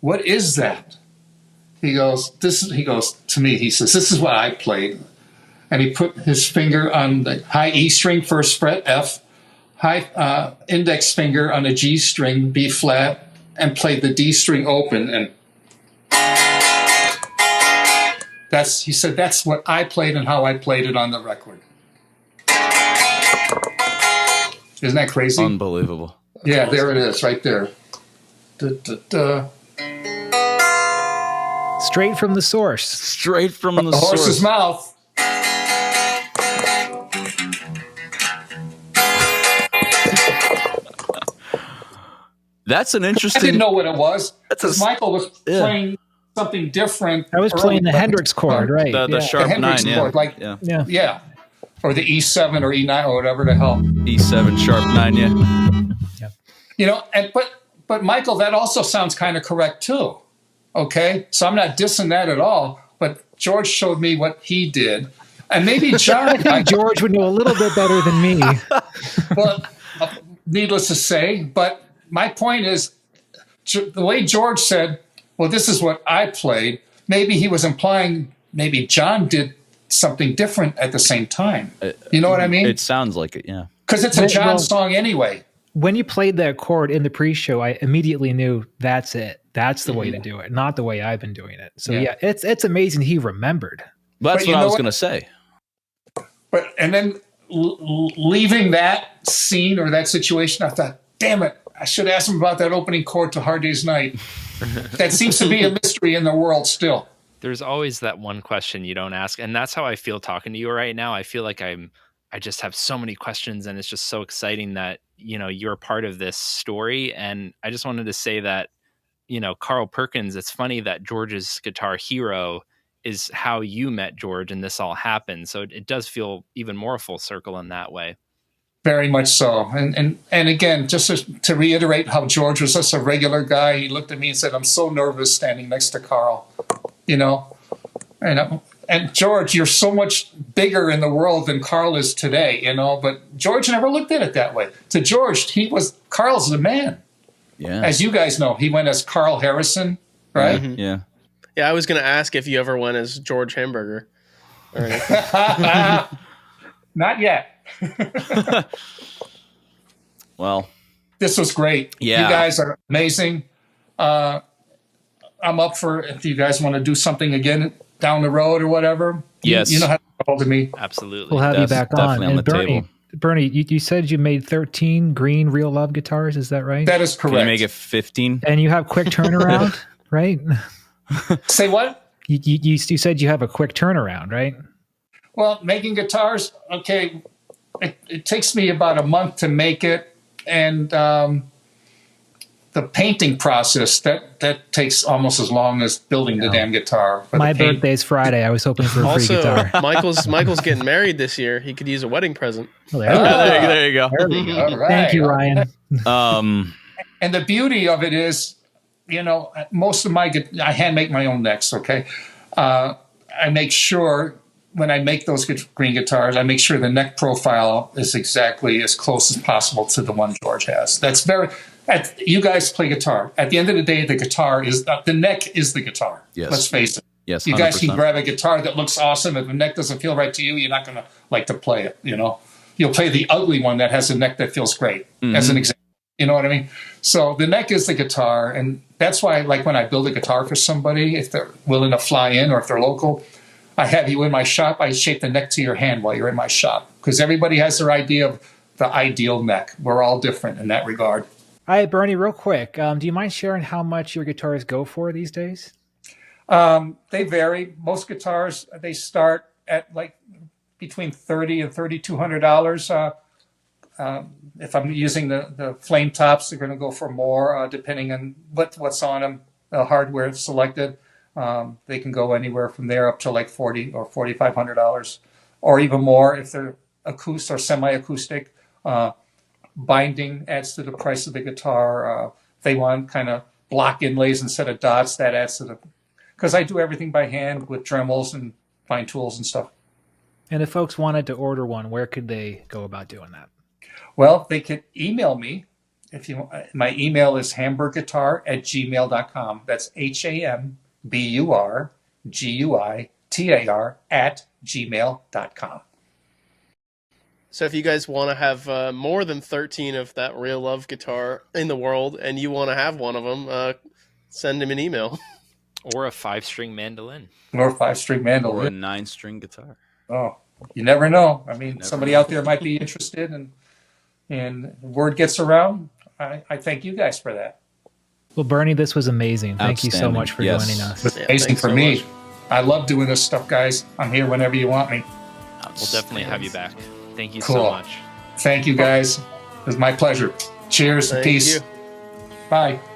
What is that? He goes to me, he says, this is what I played. And he put his finger on the high E string, first fret, F, high index finger on a G string, B flat, and played the D string open. And he said, that's what I played and how I played it on the record. Isn't that crazy? Unbelievable. Yeah, awesome. There it is, right there. Da, da, da. Straight from the source. Straight from the horse's mouth. That's an interesting. I didn't know what it was because Michael was playing something different. I was playing the Hendrix chord, right? The sharp the 9, chord, yeah, or the E7 or E9 or whatever the hell. E7 sharp 9, yeah. You know, but Michael, that also sounds kind of correct too. Okay, so I'm not dissing that at all. But George showed me what he did, and maybe John. I think George would know a little bit better than me. Well, needless to say, but my point is the way George said, well, this is what I played. Maybe he was implying maybe John did something different at the same time. You know what I mean? It sounds like it, yeah. Because it's a John song anyway. When you played that chord in the pre-show, I immediately knew that's it. That's the way to do it, not the way I've been doing it. So yeah, it's amazing he remembered. That's what I was going to say. But and then leaving that scene or that situation, I thought, damn it, I should ask him about that opening chord to Hard Day's Night. That seems to be a mystery in the world still. There's always that one question you don't ask, and that's how I feel talking to you right now. I feel like I just have so many questions, and it's just so exciting that, you know, you're part of this story. And I just wanted to say that, you know, Carl Perkins, it's funny that George's guitar hero is how you met George and this all happened. So it does feel even more full circle in that way. Very much so. And again, just to reiterate how George was just a regular guy, he looked at me and said, I'm so nervous standing next to Carl, you know, and George, you're so much bigger in the world than Carl is today, you know, but George never looked at it that way. To George, Carl's the man. Yeah. As you guys know, he went as Carl Harrison, right? Mm-hmm. Yeah. Yeah, I was going to ask if you ever went as George Hamburger. Not yet. Well, this was great. Yeah. You guys are amazing. I'm up for if you guys want to do something again down the road or whatever. Yes. You know how to get hold of me. Absolutely. We'll have you back on. Definitely on the table. Bernie, you said you made 13 green Real Love guitars. Is that right? That is correct. Can you make it 15? And you have quick turnaround, right? Say what? You said you have a quick turnaround, right? Well, making guitars, okay, it takes me about a month to make it. And the painting process, that takes almost as long as building the damn guitar. My birthday's Friday. I was hoping for a free guitar. Michael's getting married this year. He could use a wedding present. Well, there you go. There we go. All right. Thank you, Ryan. And the beauty of it is, you know, most of I hand make my own necks, okay? I make sure when I make those green guitars, I make sure the neck profile is exactly as close as possible to the one George has. That's you guys play guitar. At the end of the day, the neck is the guitar. Yes. Let's face it. Yes, 100%. You guys can grab a guitar that looks awesome. If the neck doesn't feel right to you, you're not going to like to play it, you know? You'll play the ugly one that has a neck that feels great, as an example. You know what I mean? So the neck is the guitar, and that's why, like, when I build a guitar for somebody, if they're willing to fly in or if they're local, I have you in my shop. I shape the neck to your hand while you're in my shop, because everybody has their idea of the ideal neck. We're all different in that regard. All right, Bernie, real quick, do you mind sharing how much your guitars go for these days? They vary. Most guitars, they start at like between $30 and $3,200. If I'm using the flame tops, they're going to go for more, depending on what's on them, the hardware selected. They can go anywhere from there up to like $4,000 or $4,500, or even more if they're acoustic or semi-acoustic. Binding adds to the price of the guitar. They want kind of block inlays instead of dots. That adds to because I do everything by hand with Dremels and fine tools and stuff. And if folks wanted to order one, where could they go about doing that? Well, they could email me. My email is hamburguitar@gmail.com. That's hamburguitar@gmail.com. So if you guys want to have more than 13 of that Real Love guitar in the world, and you want to have one of them, send him an email. Or a 5-string mandolin. Or a 5-string mandolin. Or a 9-string guitar. Oh, you never know. I mean, somebody out there might be interested, and word gets around. I thank you guys for that. Well, Bernie, this was amazing. Thank you so much for joining us. It's amazing for me. I love doing this stuff, guys. I'm here whenever you want me. We'll definitely have you back. Thank you so much. Thank you, guys. It was my pleasure. Cheers and peace. Bye.